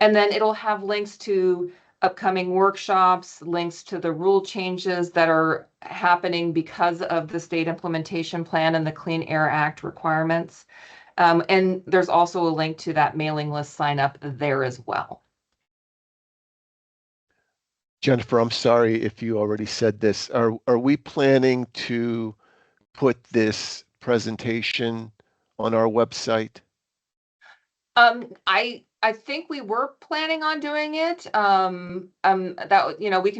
Speaker 3: and then it'll have links to upcoming workshops, links to the rule changes that are happening because of the state implementation plan and the Clean Air Act requirements. And there's also a link to that mailing list sign up there as well.
Speaker 1: Jennifer, I'm sorry if you already said this. Are we planning to put this presentation on our website?
Speaker 3: I think we were planning on doing it. That, you know, we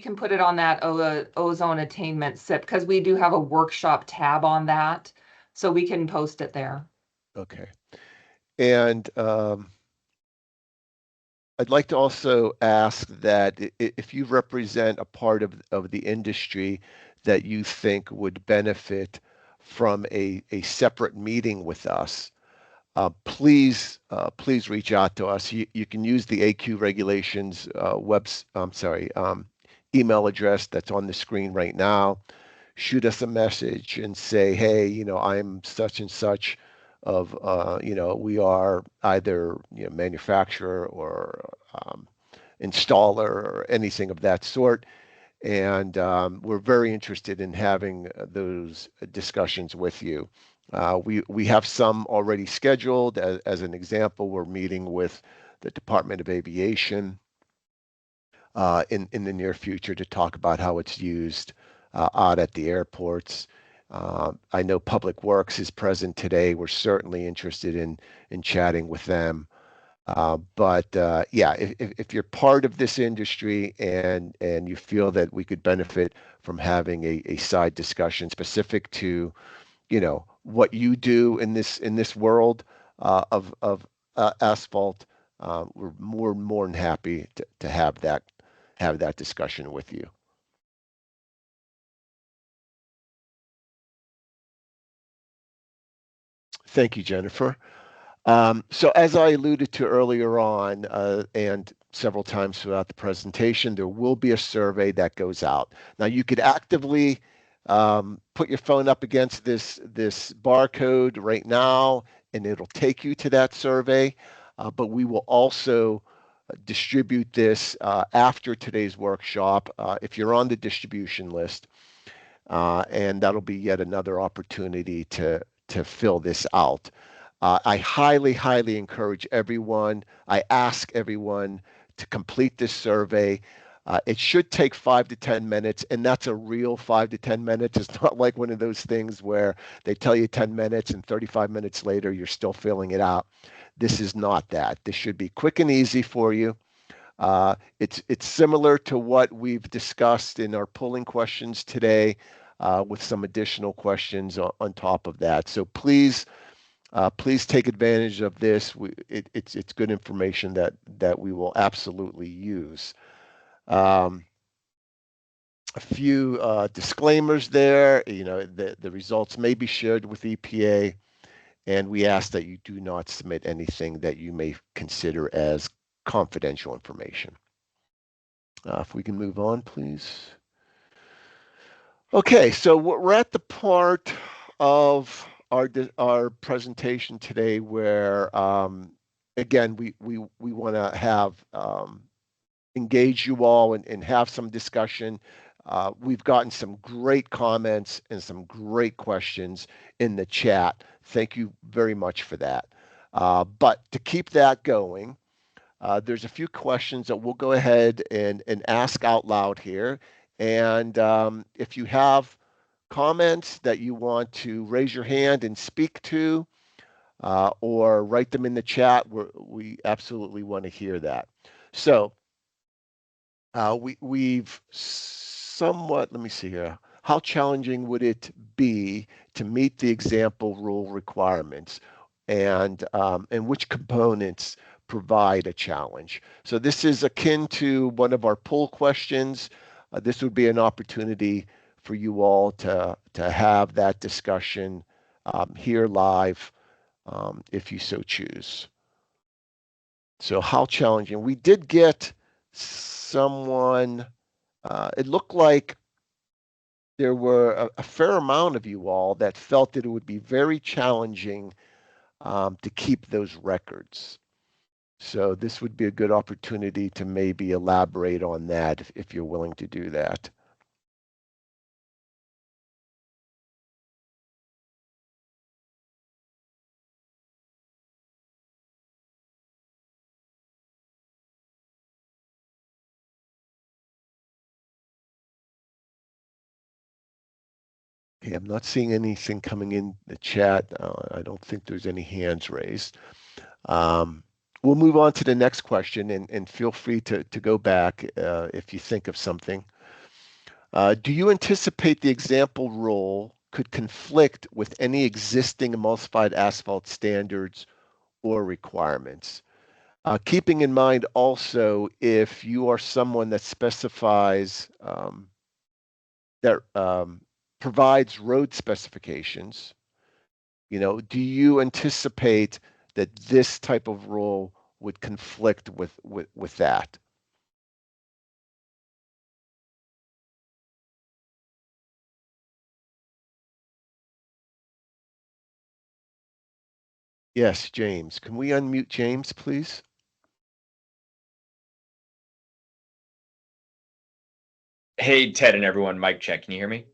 Speaker 3: can put it on that ozone attainment SIP because we do have a workshop tab on that, so we can post it there.
Speaker 1: Okay. And I'd like to also ask that if you represent a part of the industry that you think would benefit from a separate meeting with us, please reach out to us. You can use the AQ regulations email address that's on the screen right now. Shoot us a message and say, hey, I'm such and such of, we are either manufacturer or installer or anything of that sort. And we're very interested in having those discussions with you. We have some already scheduled. As an example, we're meeting with the Department of Aviation in the near future to talk about how it's used out at the airports. I know Public Works is present today. We're certainly interested in chatting with them. Yeah, if you're part of this industry and you feel that we could benefit from having a side discussion specific to, what you do in this world of asphalt, we're more than happy to have that discussion with you. Thank you, Jennifer. So as I alluded to earlier on, and several times throughout the presentation, there will be a survey that goes out. Now you could actively put your phone up against this barcode right now, and it'll take you to that survey. But we will also distribute this after today's workshop if you're on the distribution list, and that'll be yet another opportunity to fill this out. I highly encourage everyone. I ask everyone to complete this survey. It should take 5 to 10 minutes, and that's a real 5 to 10 minutes. It's not like one of those things where they tell you 10 minutes and 35 minutes later you're still filling it out. This is not that. This should be quick and easy for you. It's similar to what we've discussed in our polling questions today, with some additional questions on top of that. So please take advantage of this. It's good information that we will absolutely use. A few disclaimers there. The results may be shared with EPA, and we ask that you do not submit anything that you may consider as confidential information. If we can move on, please. Okay, so we're at the part of our presentation today where, again, we want to have engage you all and have some discussion. We've gotten some great comments and some great questions in the chat. Thank you very much for that. But to keep that going, there's a few questions that we'll go ahead and ask out loud here. And if you have comments that you want to raise your hand and speak to, or write them in the chat, we absolutely want to hear that. So we've somewhat, let me see here. How challenging would it be to meet the example rule requirements, and which components provide a challenge? So this is akin to one of our poll questions. This would be an opportunity for you all to have that discussion here live if you so choose. So how challenging. We did get someone, it looked like there were a fair amount of you all that felt that it would be very challenging to keep those records. So this would be a good opportunity to maybe elaborate on that if you're willing to do that. Okay, I'm not seeing anything coming in the chat. I don't think there's any hands raised. We'll move on to the next question and feel free to go back if you think of something. Do you anticipate the example rule could conflict with any existing emulsified asphalt standards or requirements? Keeping in mind also if you are someone that specifies that provides road specifications, do you anticipate that this type of rule would conflict with that? Yes, James. Can we unmute James, please?
Speaker 4: Hey, Ted and everyone, mic check. Can you hear me?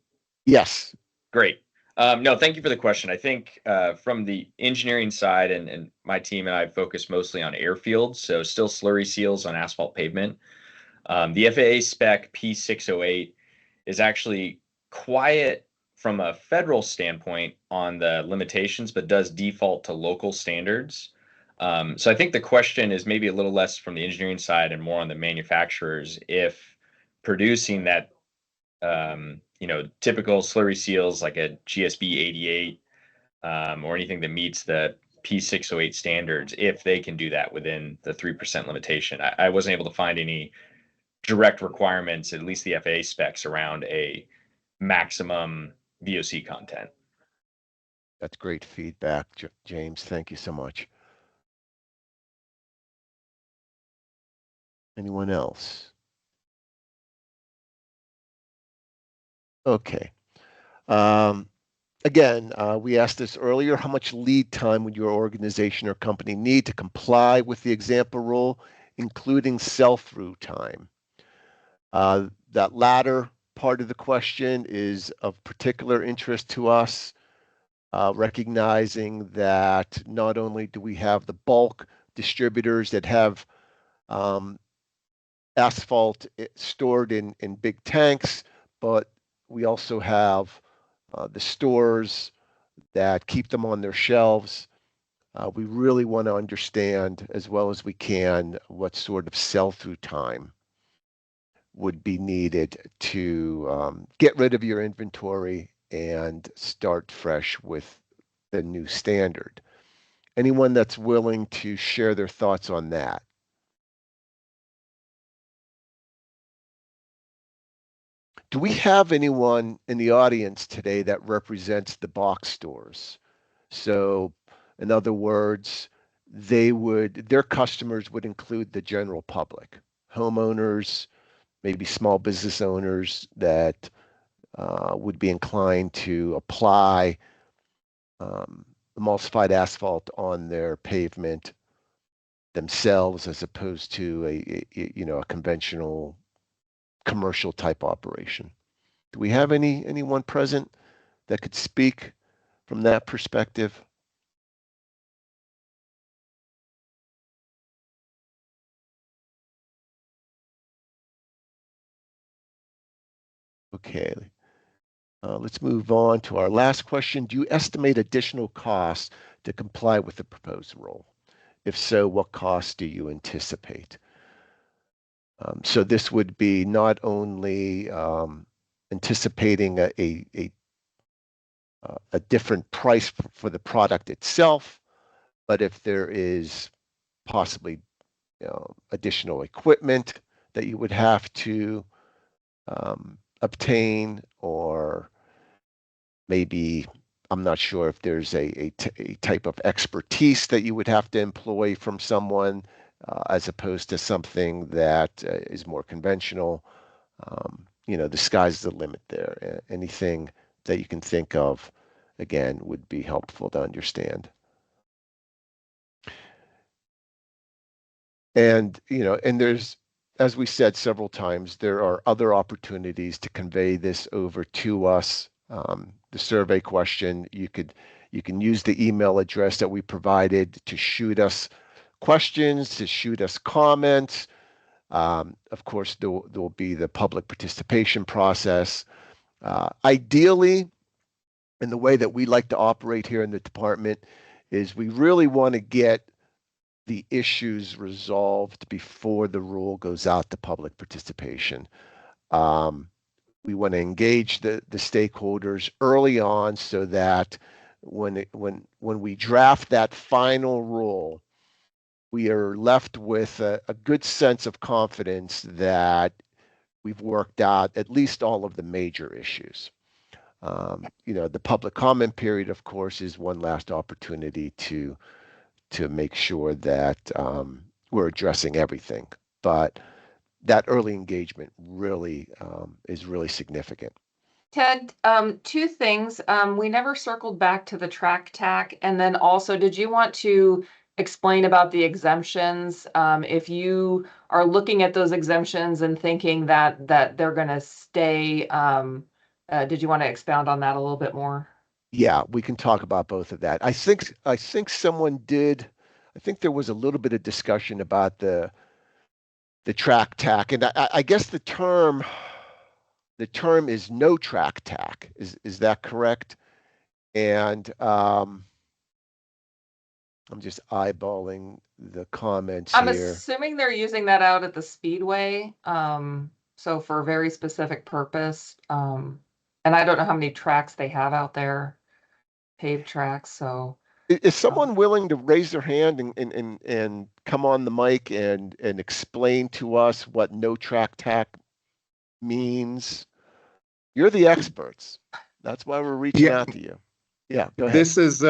Speaker 1: Yes.
Speaker 4: Great. No, thank you for the question. I think from the engineering side, and my team and I focus mostly on airfields, so still slurry seals on asphalt pavement. The FAA spec P608 is actually quiet from a federal standpoint on the limitations, but does default to local standards. So I think the question is maybe a little less from the engineering side and more on the manufacturers if producing that typical slurry seals like a GSB 88 or anything that meets the P608 standards, if they can do that within the 3% limitation. I wasn't able to find any direct requirements, at least the FAA specs, around a maximum VOC content.
Speaker 1: That's great feedback, James. Thank you so much. Anyone else? Okay. Again, we asked this earlier, how much lead time would your organization or company need to comply with the example rule, including sell-through time? That latter part of the question is of particular interest to us, recognizing that not only do we have the bulk distributors that have asphalt stored in big tanks, but we also have the stores that keep them on their shelves. We really want to understand as well as we can what sort of sell-through time would be needed to get rid of your inventory and start fresh with the new standard. Anyone that's willing to share their thoughts on that? Do we have anyone in the audience today that represents the box stores? So, in other words, their customers would include the general public, homeowners, maybe small business owners that would be inclined to apply emulsified asphalt on their pavement themselves as opposed to a conventional commercial type operation. Do we have anyone present that could speak from that perspective? Okay, let's move on to our last question. Do you estimate additional costs to comply with the proposed rule? If so, what costs do you anticipate? So this would be not only anticipating a different price for the product itself, but if there is possibly additional equipment that you would have to obtain or maybe I'm not sure if there's a type of expertise that you would have to employ from someone as opposed to something that is more conventional. The sky's the limit there. Anything that you can think of, again, would be helpful to understand. And there's, as we said several times, there are other opportunities to convey this over to us. The survey question, you can use the email address that we provided to shoot us questions, to shoot us comments. Of course, there will be the public participation process. Ideally, and the way that we like to operate here in the department is we really want to get the issues resolved before the rule goes out to public participation. We want to engage the stakeholders early on so that when we draft that final rule, we are left with a good sense of confidence that we've worked out at least all of the major issues. The public comment period, of course, is one last opportunity to make sure that we're addressing everything. But that early engagement really is really significant.
Speaker 3: Ted, two things. We never circled back to the track tack. And then also, did you want to explain about the exemptions? If you are looking at those exemptions and thinking that they're going to stay, did you want to expound on that a little bit more?
Speaker 1: Yeah, we can talk about both of that. I think someone did. I think there was a little bit of discussion about the track tack, and I guess the term is no track tack. Is that correct? And I'm just eyeballing the comments
Speaker 3: I'm
Speaker 1: here.
Speaker 3: assuming they're using that out at the speedway, so for a very specific purpose. And I don't know how many tracks they have out there, paved tracks. So
Speaker 1: Is someone willing to raise their hand and come on the mic and explain to us what no track tack means? You're the experts. That's why we're reaching out to you. Yeah, go ahead.
Speaker 5: This is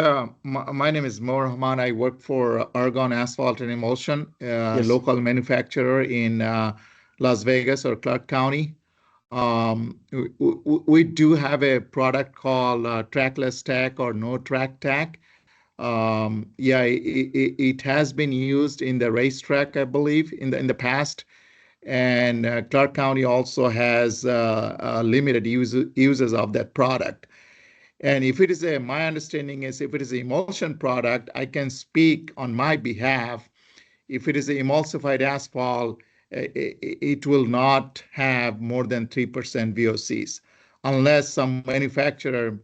Speaker 5: my name is Moore Rahman. I work for Argon Asphalt and Emulsion,
Speaker 1: Yes.
Speaker 5: local manufacturer in Las Vegas or Clark County. We do have a product called trackless tack or no track tack. It has been used in the racetrack, I believe, in the past. And Clark County also has limited uses of that product. And if it is my understanding is if it is an emulsion product, I can speak on my behalf. If it is an emulsified asphalt, it will not have more than 3% VOCs unless some manufacturer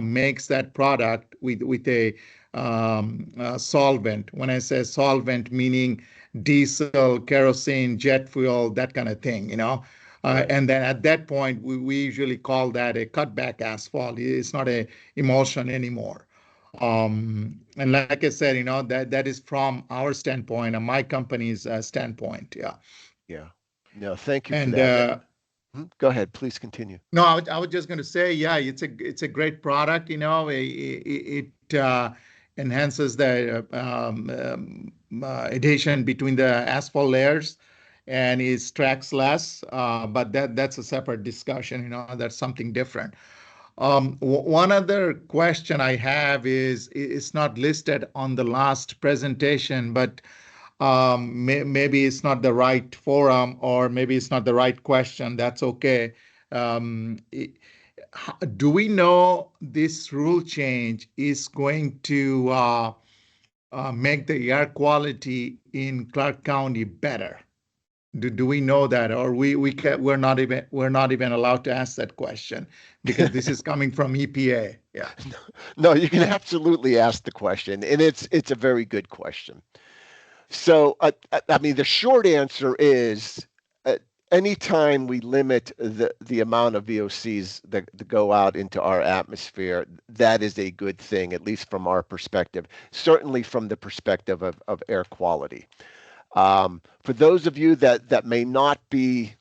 Speaker 5: makes that product with a solvent. When I say solvent, meaning diesel, kerosene, jet fuel, that kind of thing,
Speaker 1: Right.
Speaker 5: And then at that point, we usually call that a cutback asphalt. It's not a emulsion anymore. And like I said, that is from our standpoint and my company's standpoint. Yeah.
Speaker 1: Yeah. No, thank you for
Speaker 5: And
Speaker 1: that. Go ahead, please continue.
Speaker 5: no, I was just going to say, yeah, it's a great product. It enhances the adhesion between the asphalt layers, and it tracks less. But that's a separate discussion. That's something different. One other question I have is it's not listed on the last presentation, but maybe it's not the right forum or maybe it's not the right question. That's okay. Do we know this rule change is going to make the air quality in Clark County better? Do we know that, or we're not even allowed to ask that question because this is coming from EPA? Yeah.
Speaker 1: No, you can absolutely ask the question, and it's a very good question. So, I mean, the short answer is anytime we limit the amount of VOCs that go out into our atmosphere, that is a good thing, at least from our perspective, certainly from the perspective of air quality. For those of you that may not be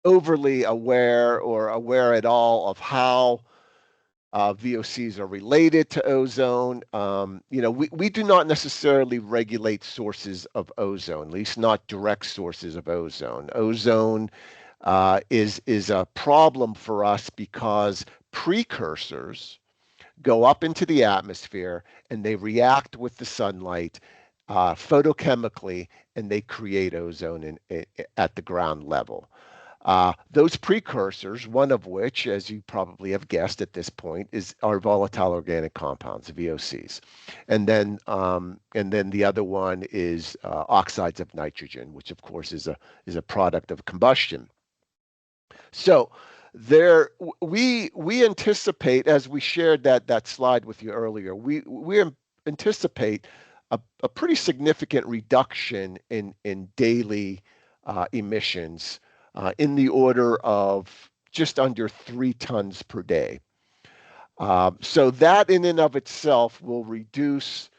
Speaker 1: overly aware or aware at all of how VOCs are related to ozone. We do not necessarily regulate sources of ozone, at least not direct sources of ozone. Ozone is a problem for us because precursors go up into the atmosphere and they react with the sunlight photochemically, and they create ozone at the ground level. Those precursors, one of which, as you probably have guessed at this point, are volatile organic compounds, VOCs, and then the other one is oxides of nitrogen, which of course is a product of combustion. So there, we anticipate, as we shared that slide with you earlier, we anticipate a pretty significant reduction in daily emissions in the order of just under 3 tons per day. So that in and of itself will reduce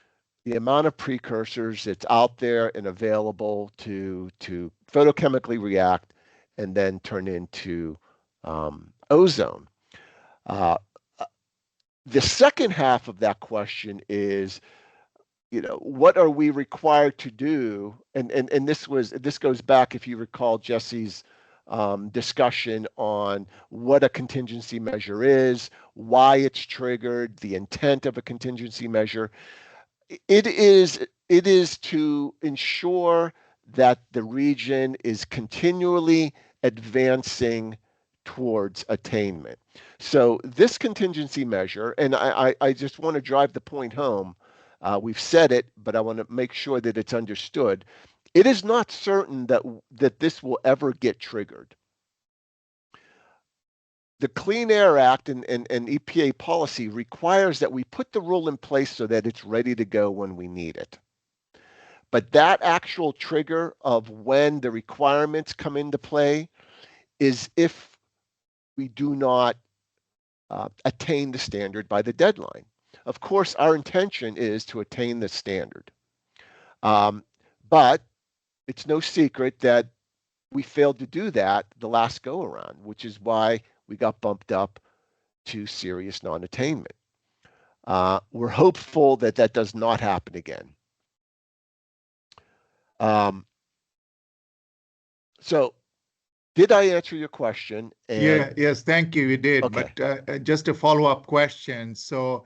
Speaker 1: the amount of precursors that's out there and available to photochemically react and then turn into ozone. The second half of that question is, what are we required to do? And this goes back, if you recall, Jesse's discussion on what a contingency measure is, why it's triggered, the intent of a contingency measure. It is to ensure that the region is continually advancing towards attainment. So this contingency measure, and I just want to drive the point home. We've said it, but I want to make sure that it's understood. It is not certain that this will ever get triggered. The Clean Air Act and EPA policy requires that we put the rule in place so that it's ready to go when we need it. But that actual trigger of when the requirements come into play is if we do not attain the standard by the deadline. Of course, our intention is to attain the standard. But it's no secret that we failed to do that the last go around, which is why we got bumped up to serious non-attainment. We're hopeful that that does not happen again. So did I answer your question?
Speaker 5: Yes, thank you, you did.
Speaker 1: Okay.
Speaker 5: But just a follow-up question. So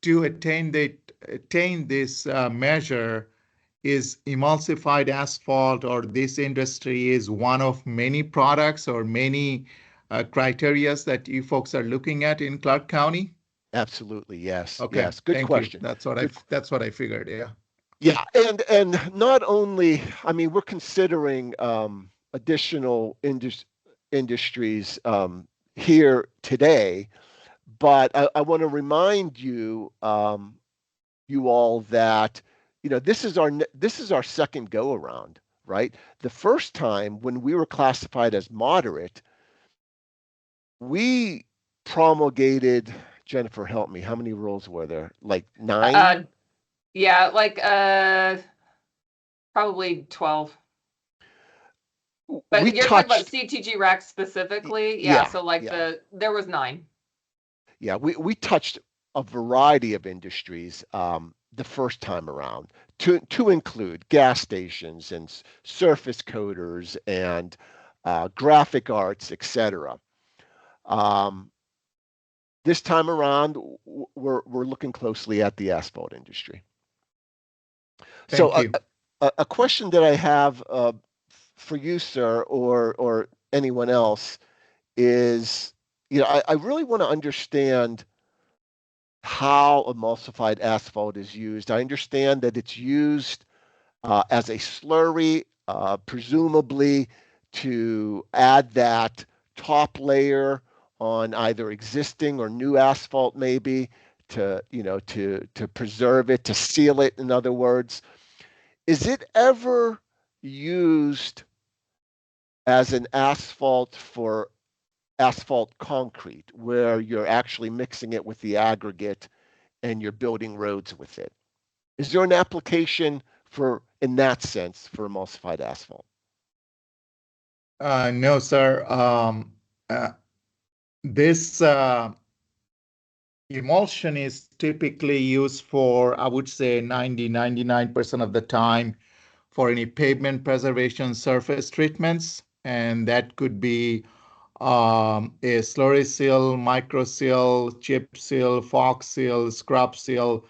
Speaker 5: to attain this measure, is emulsified asphalt or this industry is one of many products or many criterias that you folks are looking at in Clark County?
Speaker 1: Absolutely, yes.
Speaker 5: Okay,
Speaker 1: yes. Good
Speaker 5: thank
Speaker 1: question.
Speaker 5: you. That's what I figured. Yeah.
Speaker 1: Yeah, and not only, I mean, we're considering additional industries here today, but I want to remind you, you all, that this is our second go around, right? The first time when we were classified as moderate, we promulgated. Jennifer, help me. How many rules were there? Like 9?
Speaker 3: Yeah, like probably 12. But you're talking about CTG rack specifically? Yeah, so like there was 9.
Speaker 1: Yeah, we touched a variety of industries the first time around, to include gas stations and surface coaters and graphic arts, etc. This time around, we're looking closely at the asphalt industry.
Speaker 5: Thank you.
Speaker 1: A question that I have for you, sir, or anyone else, is, I really want to understand how emulsified asphalt is used. I understand that it's used as a slurry, presumably to add that top layer on either existing or new asphalt, maybe to preserve it, to seal it, in other words. Is it ever used as an asphalt for asphalt concrete, where you're actually mixing it with the aggregate and you're building roads with it? Is there an application in that sense, for emulsified asphalt?
Speaker 5: No, sir. This Emulsion is typically used for, I would say, 99% of the time for any pavement preservation surface treatments. And that could be a slurry seal, micro seal, chip seal, fog seal, scrub seal,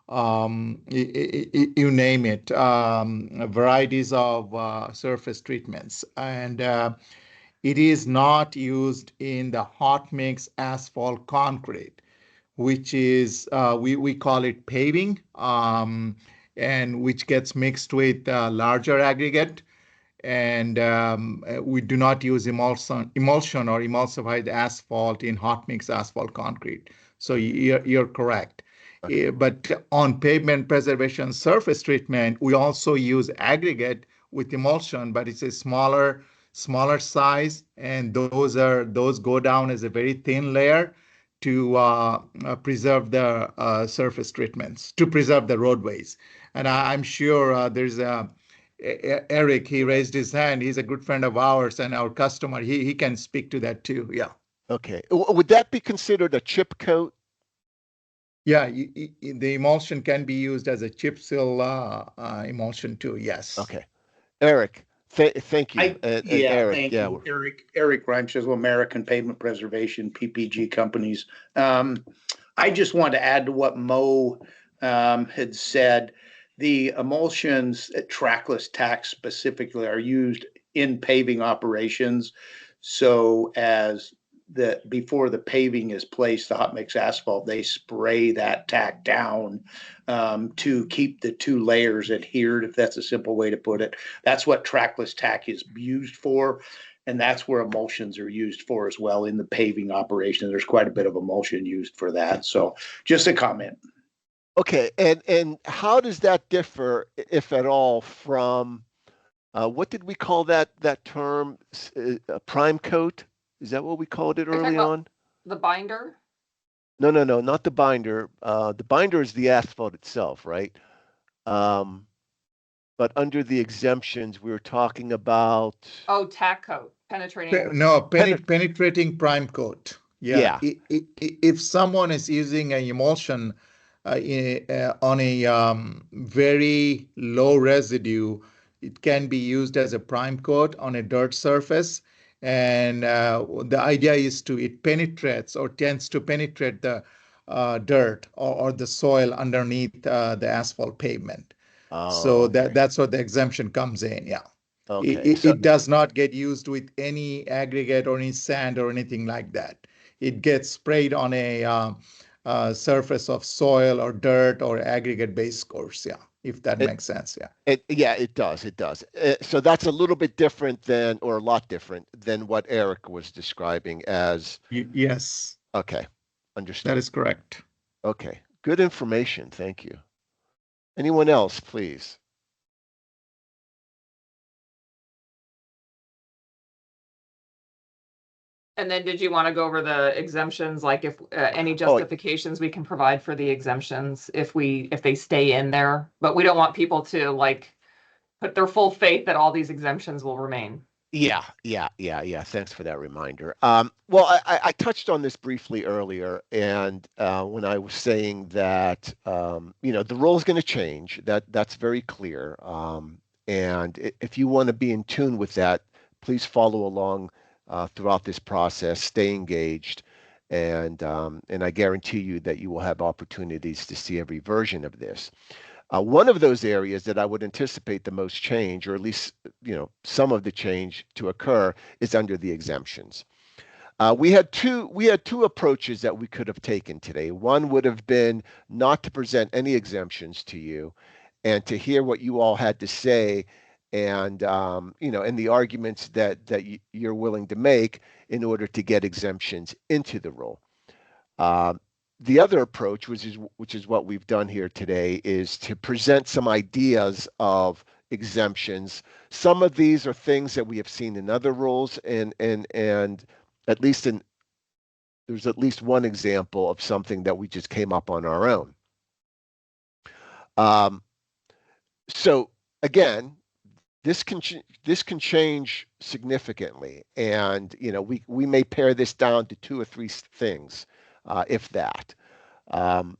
Speaker 5: you name it, varieties of surface treatments. And it is not used in the hot mix asphalt concrete, which is we call it paving, and which gets mixed with larger aggregate. And we do not use emulsion or emulsified asphalt in hot mix asphalt concrete. So you're correct.
Speaker 1: Okay.
Speaker 5: But on pavement preservation surface treatment, we also use aggregate with emulsion, but it's a smaller size, and those go down as a very thin layer to preserve the surface treatments, to preserve the roadways. And I'm sure there's a Eric, he raised his hand. He's a good friend of ours and our customer. He can speak to that too. Yeah.
Speaker 1: Okay. Would that be considered a chip coat?
Speaker 5: Yeah, the emulsion can be used as a chip seal emulsion too. Yes.
Speaker 1: Okay. Eric, thank you. And
Speaker 6: Yeah,
Speaker 1: Eric,
Speaker 6: thank
Speaker 1: yeah,
Speaker 6: you. Eric Reim says, well, American Pavement Preservation, PPG companies. I just want to add to what Mo had said. The emulsions at trackless tack specifically are used in paving operations. So as before the paving is placed, the hot mix asphalt, they spray that tack down to keep the two layers adhered, if that's a simple way to put it. That's what trackless tack is used for. And that's where emulsions are used for as well in the paving operation. There's quite a bit of emulsion used for that. So just a comment.
Speaker 1: Okay. And how does that differ, if at all, from what did we call that term? Prime coat? Is that what we called it
Speaker 3: Are you talking
Speaker 1: early
Speaker 3: about
Speaker 1: on?
Speaker 3: the binder?
Speaker 1: No, not the binder. The binder is the asphalt itself, right? Um, but under the exemptions, we were talking about
Speaker 3: Oh, tack coat, penetrating.
Speaker 5: No,
Speaker 1: penet-
Speaker 5: penetrating prime coat. Yeah.
Speaker 1: yeah.
Speaker 5: If someone is using an emulsion on a very low residue, it can be used as a prime coat on a dirt surface. And the idea is it penetrates or tends to penetrate the dirt or the soil underneath the asphalt pavement.
Speaker 1: Oh,
Speaker 5: So
Speaker 1: okay.
Speaker 5: that's what the exemption comes in. Yeah.
Speaker 1: Okay. So
Speaker 5: It does not get used with any aggregate or any sand or anything like that. It gets sprayed on a surface of soil or dirt or aggregate base course. Yeah, if that
Speaker 1: it,
Speaker 5: makes sense. Yeah.
Speaker 1: yeah, it does. It does. So that's a little bit different than, or a lot different than what Eric was describing as.
Speaker 5: Yes,
Speaker 1: Okay.
Speaker 5: that
Speaker 1: Understood.
Speaker 5: is correct.
Speaker 1: Okay. Good information. Thank you. Anyone else, please?
Speaker 3: And then did you want to go over the exemptions, like if any
Speaker 1: Oh,
Speaker 3: justifications we can provide for the exemptions if they stay in there? But we don't want people to like put their full faith that all these exemptions will remain.
Speaker 1: yeah. Thanks for that reminder. Well, I touched on this briefly earlier, and when I was saying that, the role is going to change, that's very clear. And if you want to be in tune with that, please follow along throughout this process, stay engaged, and I guarantee you that you will have opportunities to see every version of this. One of those areas that I would anticipate the most change, or at least some of the change to occur, is under the exemptions. We had two approaches that we could have taken today. One would have been not to present any exemptions to you, and to hear what you all had to say, and the arguments that you're willing to make in order to get exemptions into the rule. Um, the other approach, which is what we've done here today, is to present some ideas of exemptions. Some of these are things that we have seen in other rules, and at least there's at least one example of something that we just came up on our own. Um, so again, this can change significantly, and we may pare this down to two or three things, if that.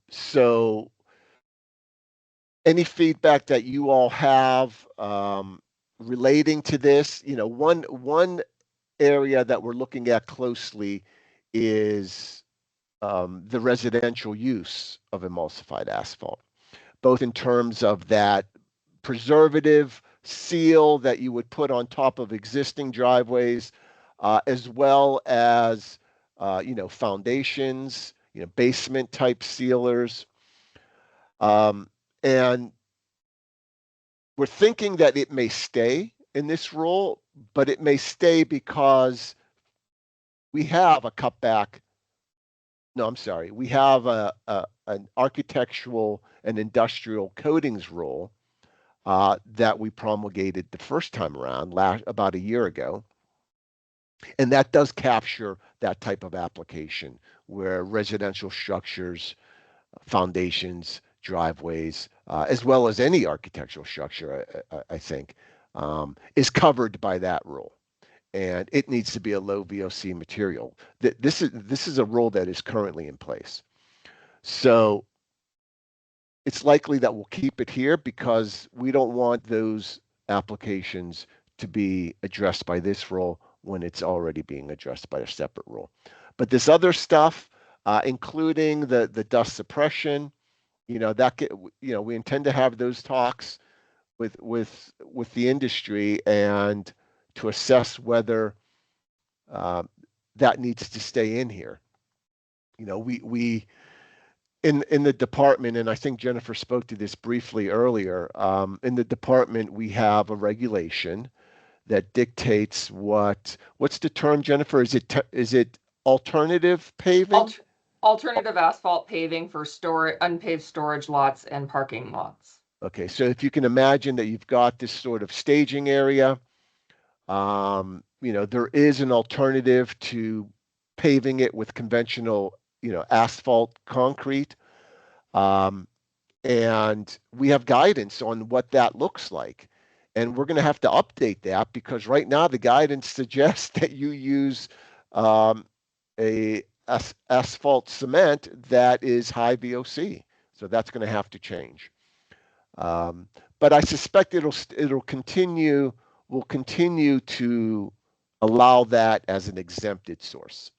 Speaker 1: So any feedback that you all have relating to this, one area that we're looking at closely is the residential use of emulsified asphalt, both in terms of that preservative seal that you would put on top of existing driveways, as well as foundations, basement type sealers, and we're thinking that it may stay in this role, but it may stay because we have a cutback. No, I'm sorry. We have an architectural and industrial coatings rule that we promulgated the first time around, about a year ago, and that does capture that type of application where residential structures, foundations, driveways, as well as any architectural structure, I think, is covered by that rule. And it needs to be a low VOC material. This is a rule that is currently in place. So it's likely that we'll keep it here because we don't want those applications to be addressed by this rule when it's already being addressed by a separate rule. But this other stuff, including the dust suppression, we intend to have those talks with the industry and to assess whether uh, that needs to stay in here. We in the department, and I think Jennifer spoke to this briefly earlier. In the department, we have a regulation that dictates what's the term, Jennifer? Is it alternative paving?
Speaker 3: Alternative asphalt paving for unpaved storage lots and parking lots.
Speaker 1: Okay, so if you can imagine that you've got this sort of staging area, there is an alternative to paving it with conventional, asphalt concrete. Um, and we have guidance on what that looks like. And we're going to have to update that because right now the guidance suggests that you use um, a asphalt cement that is high VOC. So that's going to have to change. Um, but I suspect it'll continue. Will continue to allow that as an exempted source.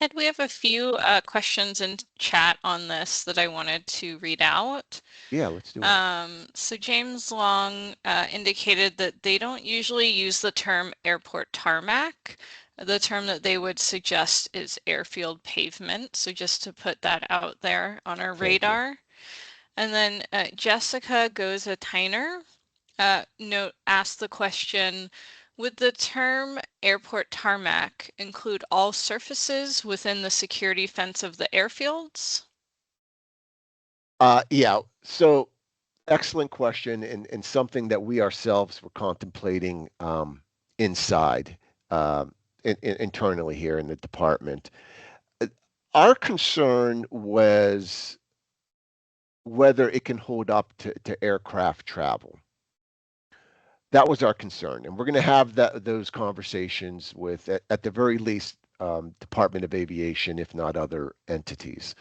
Speaker 2: And we have a few questions in chat on this that I wanted to read out.
Speaker 1: Yeah, let's do it.
Speaker 2: So James Long indicated that they don't usually use the term airport tarmac. The term that they would suggest is airfield pavement. So just to put that out there on our radar. And then Jessica Goza-Tyner asked the question, would the term airport tarmac include all surfaces within the security fence of the airfields?
Speaker 1: Yeah, so excellent question, and something that we ourselves were contemplating inside internally here in the department. Uh, Our concern was whether it can hold up to aircraft travel. That was our concern, and we're going to have those conversations with, at the very least, Department of Aviation, if not other entities.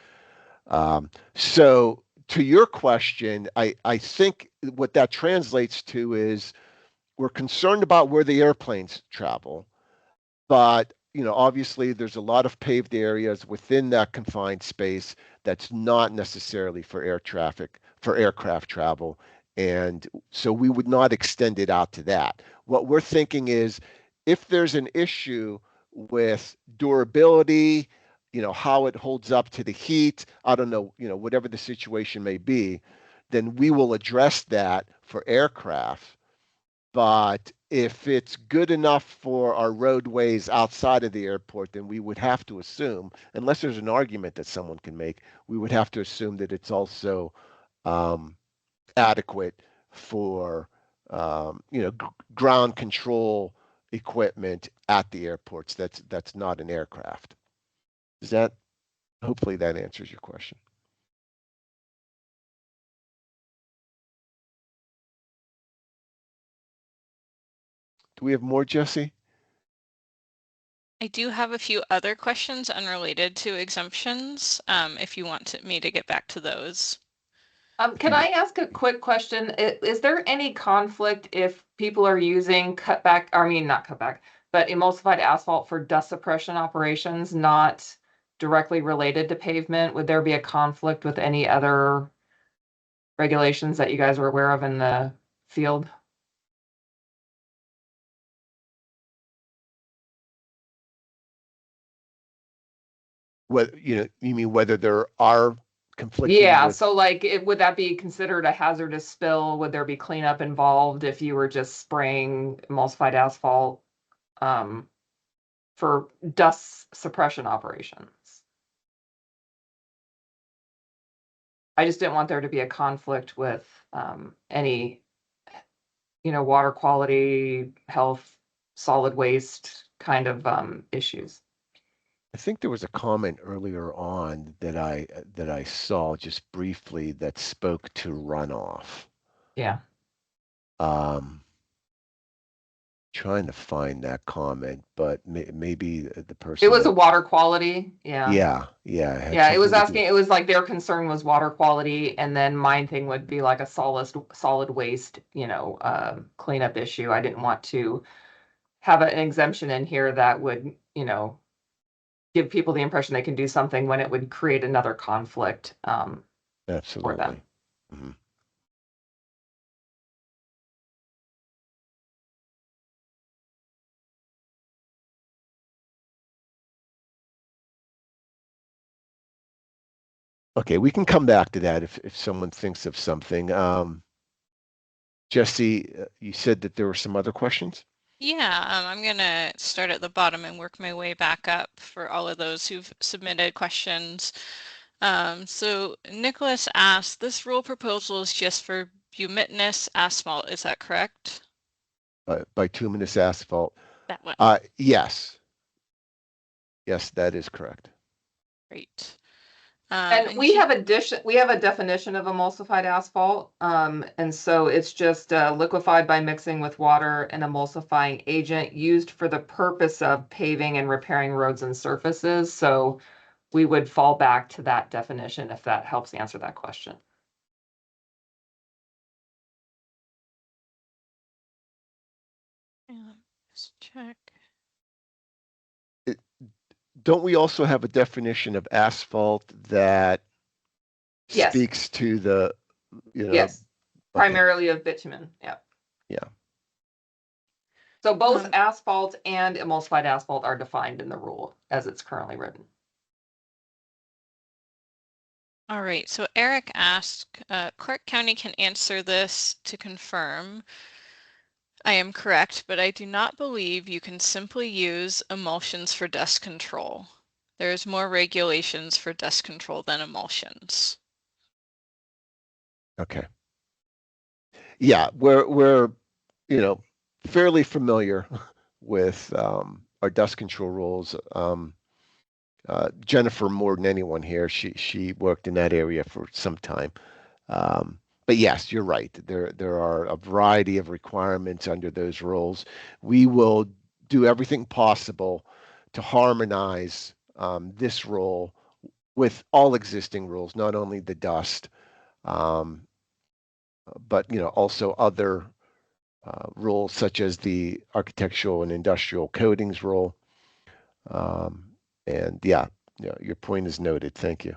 Speaker 1: So to your question, I think what that translates to is we're concerned about where the airplanes travel, but obviously there's a lot of paved areas within that confined space that's not necessarily for aircraft travel. And so we would not extend it out to that. What we're thinking is if there's an issue with durability, how it holds up to the heat, I don't know, whatever the situation may be, then we will address that for aircraft. But if it's good enough for our roadways outside of the airport, then we would have to assume, unless there's an argument that someone can make, we would have to assume that it's also um, adequate for ground control equipment at the airports. That's not an aircraft. Does that hopefully that answers your question? Do we have more, Jesse?
Speaker 2: I do have a few other questions unrelated to exemptions, if you want me to get back to those.
Speaker 3: Can I ask a quick question? Is there any conflict if people are using not cutback, but emulsified asphalt for dust suppression operations, not directly related to pavement? Would there be a conflict with any other regulations that you guys are aware of in the field?
Speaker 1: Whether, you mean whether there are conflicting
Speaker 3: Yeah,
Speaker 1: with,
Speaker 3: so like would that be considered a hazardous spill? Would there be cleanup involved if you were just spraying emulsified asphalt for dust suppression operations? I just didn't want there to be a conflict with any, water quality, health, solid waste kind of issues.
Speaker 1: I think there was a comment earlier on that I saw just briefly that spoke to runoff.
Speaker 3: Yeah.
Speaker 1: Trying to find that comment, but maybe the person
Speaker 3: It was a
Speaker 1: that,
Speaker 3: water quality. Yeah.
Speaker 1: yeah, it had
Speaker 3: Yeah, it was
Speaker 1: something to do.
Speaker 3: asking, it was like their concern was water quality, and then mine thing would be like a solid waste, cleanup issue. I didn't want to have an exemption in here that would, give people the impression they can do something when it would create another conflict for them.
Speaker 1: Absolutely. Mhm. Okay, we can come back to that if someone thinks of something. Jesse, you said that there were some other questions?
Speaker 2: Yeah, I'm gonna start at the bottom and work my way back up for all of those who've submitted questions. So Nicholas asked, this rule proposal is just for bituminous asphalt, is that correct?
Speaker 1: Bituminous asphalt.
Speaker 2: That one.
Speaker 1: Yes. Yes, that is correct.
Speaker 2: Great.
Speaker 3: And we have a definition of emulsified asphalt. And so it's just liquefied by mixing with water, an emulsifying agent used for the purpose of paving and repairing roads and surfaces. So we would fall back to that definition if that helps answer that question.
Speaker 2: Let's check.
Speaker 1: Don't we also have a definition of asphalt that
Speaker 3: Yes.
Speaker 1: speaks to the,
Speaker 3: Yes,
Speaker 1: okay.
Speaker 3: primarily of bitumen. Yeah.
Speaker 1: Yeah.
Speaker 3: So both asphalt and emulsified asphalt are defined in the rule as it's currently written.
Speaker 2: All right, so Eric asked, Clark County can answer this to confirm. I am correct, but I do not believe you can simply use emulsions for dust control. There's more regulations for dust control than emulsions.
Speaker 1: Okay. Yeah, we're fairly familiar with our dust control rules. Jennifer, more than anyone here, she worked in that area for some time. But yes, you're right. There are a variety of requirements under those rules. We will do everything possible to harmonize this rule with all existing rules, not only the dust, but also other rules such as the architectural and industrial coatings rule. And yeah, your point is noted. Thank you.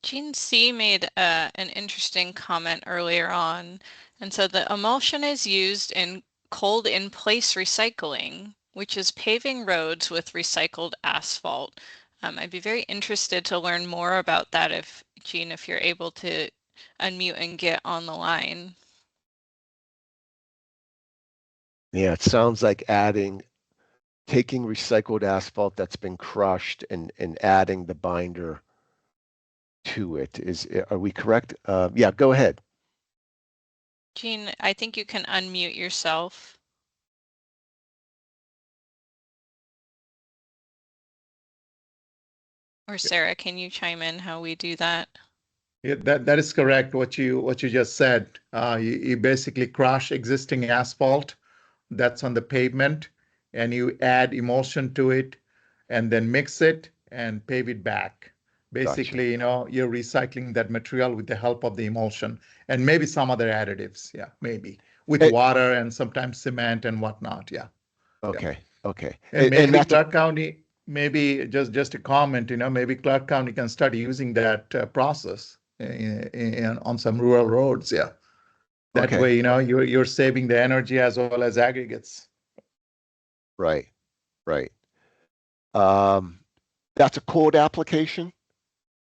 Speaker 2: Jean C made an interesting comment earlier on and said that emulsion is used in cold in place recycling, which is paving roads with recycled asphalt. I'd be very interested to learn more about that if Jean, if you're able to unmute and get on the line.
Speaker 1: Yeah, it sounds like taking recycled asphalt that's been crushed and adding the binder to it. Are we correct? Yeah, go ahead.
Speaker 2: Jean, I think you can unmute yourself. Or Sarah, can you chime in how we do that?
Speaker 5: Yeah, that is correct. What you just said. You basically crush existing asphalt that's on the pavement, and you add emulsion to it, and then mix it and pave it back. Basically, you're recycling that material with the help of the emulsion and maybe some other additives. Yeah, maybe with water and sometimes cement and whatnot. Yeah.
Speaker 1: Okay. Okay.
Speaker 5: And maybe
Speaker 1: that's
Speaker 5: Clark County, maybe just a comment, maybe Clark County can start using that process on some rural roads. Yeah. That
Speaker 1: okay.
Speaker 5: way, you're saving the energy as well as aggregates.
Speaker 1: Right. Right. That's a cold application.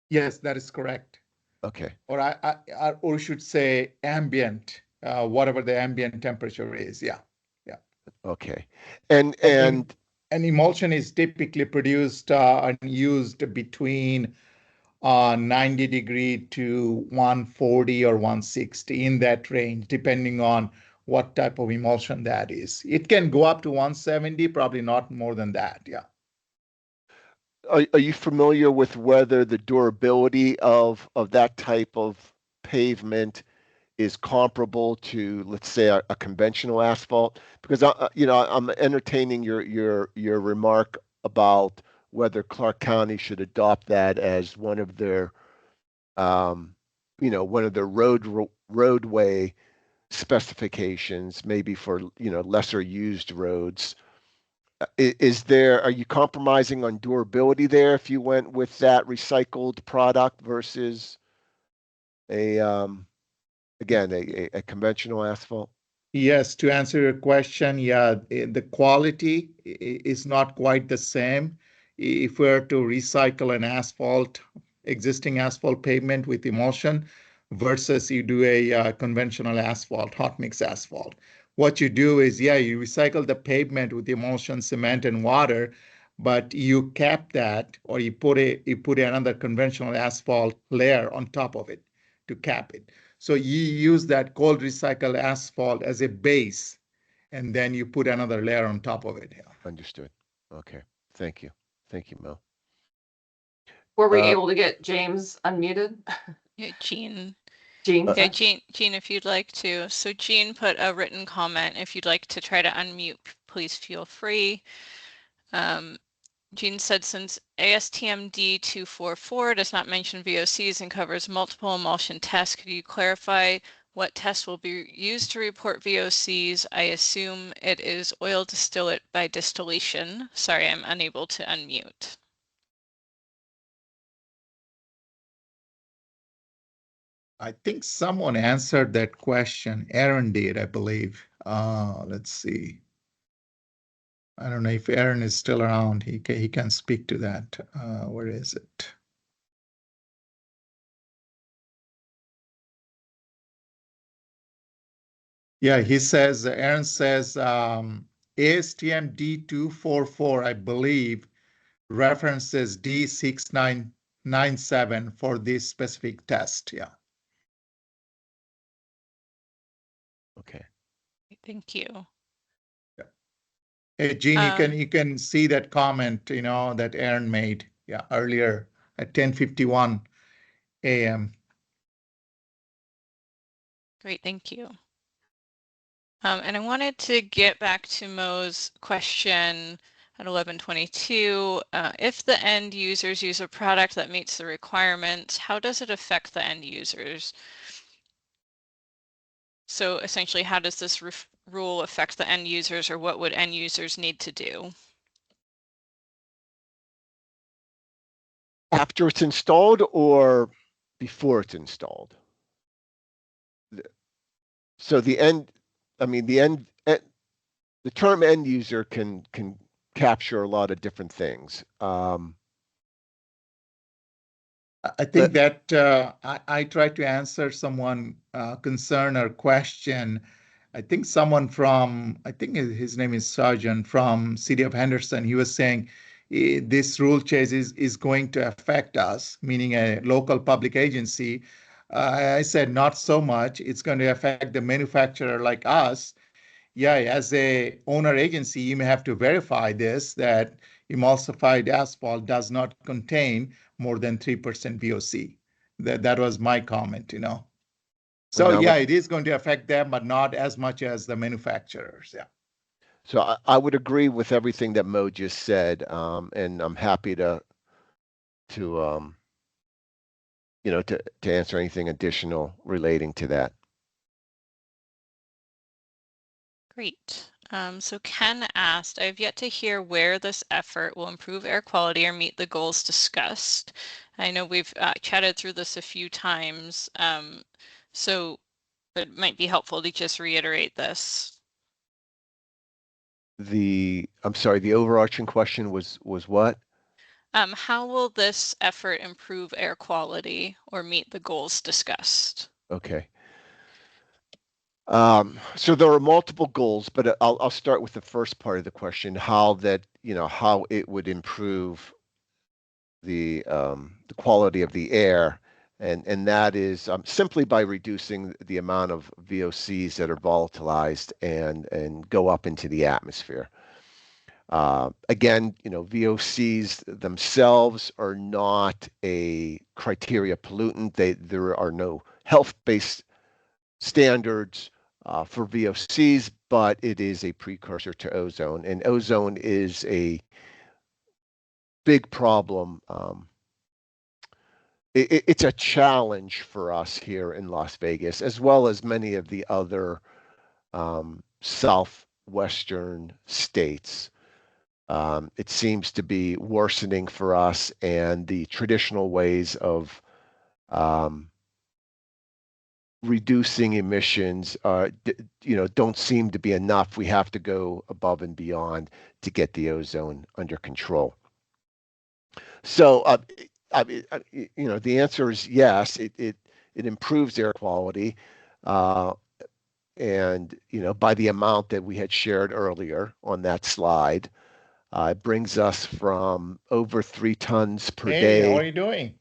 Speaker 5: Yes, that is correct.
Speaker 1: Okay.
Speaker 5: Or should say ambient, whatever the ambient temperature is. Yeah. Yeah.
Speaker 1: Okay. And
Speaker 5: emulsion is typically produced and used between 90 degree to 140 or 160 in that range, depending on what type of emulsion that is. It can go up to 170, probably not more than that. Yeah.
Speaker 1: Are you familiar with whether the durability of that type of pavement is comparable to, let's say, a conventional asphalt? Because I'm entertaining your remark about whether Clark County should adopt that as one of their one of their roadway specifications, maybe for lesser used roads. Are you compromising on durability there if you went with that recycled product versus a again a conventional asphalt?
Speaker 5: Yes, to answer your question, yeah, the quality is not quite the same. If we were to recycle an existing asphalt pavement with emulsion versus you do a conventional asphalt, hot mix asphalt. What you do is, yeah, you recycle the pavement with emulsion, cement, and water, but you cap that, or you put another conventional asphalt layer on top of it to cap it. So you use that cold recycled asphalt as a base, and then you put another layer on top of it. Yeah.
Speaker 1: Understood. Okay. Thank you. Thank you, Mo.
Speaker 3: Were we able to get James unmuted?
Speaker 2: Yeah, Jean.
Speaker 3: Jean?
Speaker 2: Yeah, Jean, if you'd like to. So Jean put a written comment. If you'd like to try to unmute, please feel free. Jean said, since ASTM D244 does not mention VOCs and covers multiple emulsion tests, could you clarify what test will be used to report VOCs? I assume it is oil distillate by distillation. Sorry, I'm unable to unmute.
Speaker 5: I think someone answered that question. Aaron did, I believe. Let's see. I don't know if Aaron is still around. He can speak to that. Where is it? Yeah, Aaron says ASTM D244, I believe, references D6997 for this specific test. Yeah.
Speaker 1: Okay.
Speaker 2: Thank you.
Speaker 5: Hey, Gene, you can see that comment, that Aaron made, yeah, earlier at 10:51 a.m.
Speaker 2: Great, thank you. And I wanted to get back to Mo's question at 11:22. If the end users use a product that meets the requirements, how does it affect the end users? So essentially, how does this rule affect the end users, or what would end users need to do?
Speaker 1: After it's installed or before it's installed? So the term end user can capture a lot of different things.
Speaker 5: I think that I tried to answer someone concern or question. I think someone I think his name is Sergeant from City of Henderson. He was saying this rule change is going to affect us, meaning a local public agency. I said not so much. It's going to affect the manufacturer like us. Yeah, as a owner agency, you may have to verify this, that emulsified asphalt does not contain more than 3% VOC. That was my comment, So
Speaker 1: Now,
Speaker 5: yeah, it is going to affect them, but not as much as the manufacturers. Yeah.
Speaker 1: So I would agree with everything that Mo just said, and I'm happy to to answer anything additional relating to that.
Speaker 2: Great. So Ken asked, I have yet to hear where this effort will improve air quality or meet the goals discussed. I know we've chatted through this a few times, so it might be helpful to just reiterate this.
Speaker 1: I'm sorry, the overarching question was what?
Speaker 2: How will this effort improve air quality or meet the goals discussed?
Speaker 1: Okay. So there are multiple goals, but I'll start with the first part of the question, how it would improve the quality of the air, and that is simply by reducing the amount of VOCs that are volatilized and go up into the atmosphere. Again, VOCs themselves are not a criteria pollutant. There are no health-based standards for VOCs, but it is a precursor to ozone, and ozone is a big problem. It's a challenge for us here in Las Vegas, as well as many of the other southwestern states. It seems to be worsening for us, and the traditional ways of reducing emissions, don't seem to be enough. We have to go above and beyond to get the ozone under control. So, the answer is yes. It improves air quality, uh, and by the amount that we had shared earlier on that slide, it brings us from over 3 tons per
Speaker 5: Hey, how are
Speaker 1: day.
Speaker 5: you doing?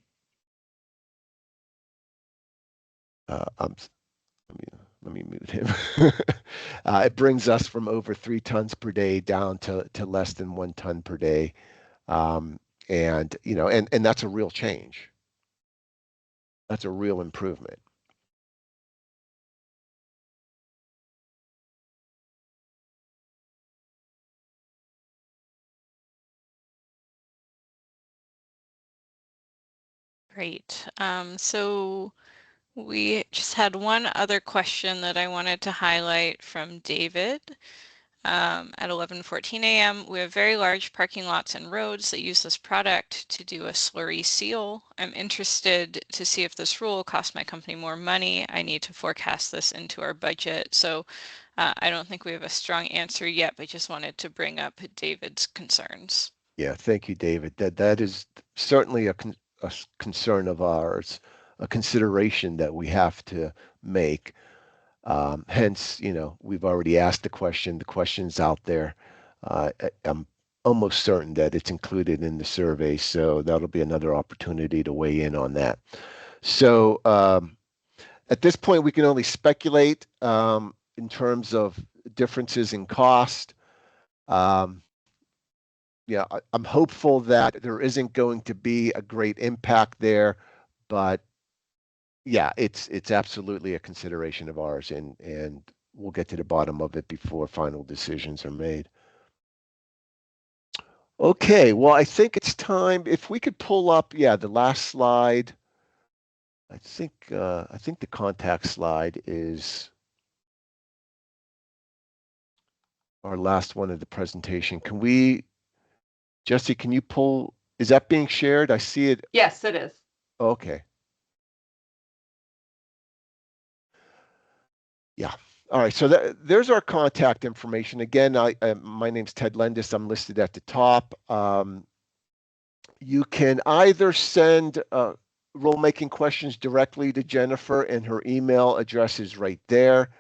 Speaker 1: Let me mute him. It brings us from over 3 tons per day down to less than 1 ton per day. And that's a real change. That's a real improvement.
Speaker 2: Great. So we just had one other question that I wanted to highlight from David. At 11:14 a.m., we have very large parking lots and roads that use this product to do a slurry seal. I'm interested to see if this rule costs my company more money. I need to forecast this into our budget. So I don't think we have a strong answer yet, but just wanted to bring up David's concerns.
Speaker 1: Yeah, thank you, David. That is certainly a concern of ours, a consideration that we have to make. Hence, we've already asked the question. The question's out there. I'm almost certain that it's included in the survey, so that'll be another opportunity to weigh in on that. So at this point, we can only speculate in terms of differences in cost. Yeah, I'm hopeful that there isn't going to be a great impact there, but yeah, it's absolutely a consideration of ours, and we'll get to the bottom of it before final decisions are made. Okay, well, I think it's time. If we could pull up, yeah, the last slide. I think the contact slide is our last one of the presentation. Jesse, can you pull? Is that being shared? I see it.
Speaker 3: Yes, it is.
Speaker 1: Okay. Yeah. All right. So there's our contact information. Again, my name's Ted Lendis. I'm listed at the top. You can either send rulemaking questions directly to Jennifer, and her email address is right there.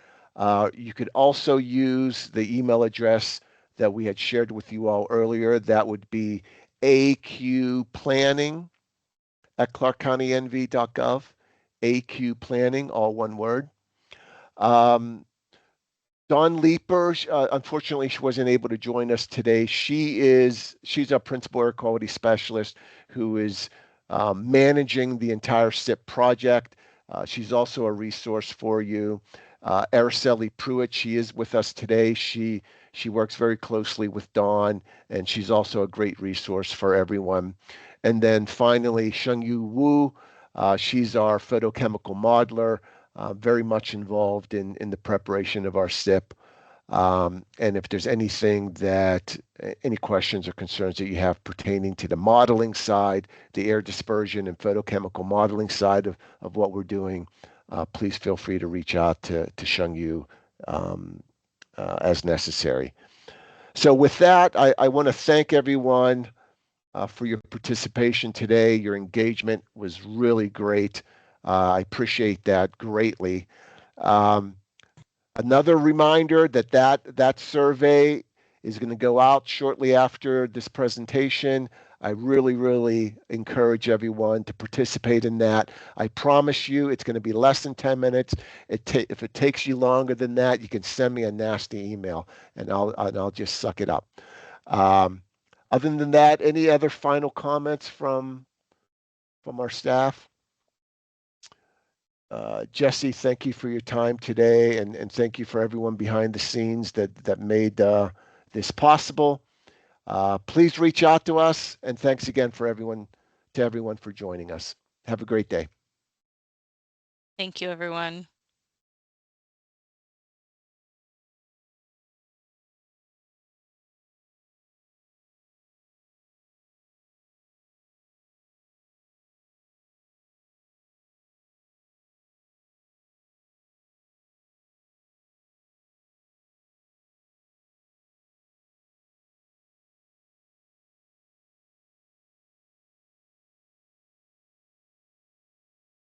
Speaker 1: You could also use the email address that we had shared with you all earlier. That would be aqplanning@clarkcountynv.gov. AQ Planning, all one word. Dawn Leeper, unfortunately, she wasn't able to join us today. She's our principal air quality specialist who is managing the entire SIP project. She's also a resource for you. Araceli Pruitt, she is with us today. She She works very closely with Dawn, and she's also a great resource for everyone. And then finally, Shengyu Wu, she's our photochemical modeler, very much involved in the preparation of our SIP. And if there's anything that, any questions or concerns that you have pertaining to the modeling side, the air dispersion and photochemical modeling side of what we're doing, please feel free to reach out to Shengyu as necessary. So with that, I want to thank everyone for your participation today. Your engagement was really great. I appreciate that greatly. Another reminder that survey is going to go out shortly after this presentation. I really encourage everyone to participate in that. I promise you it's going to be less than 10 minutes. If it takes you longer than that, you can send me a nasty email and I'll just suck it up. Other than that, any other final comments from our staff? Jesse, thank you for your time today, and thank you for everyone behind the scenes that made this possible. Please reach out to us, and thanks again for everyone for joining us. Have a great day.
Speaker 2: Thank you, everyone.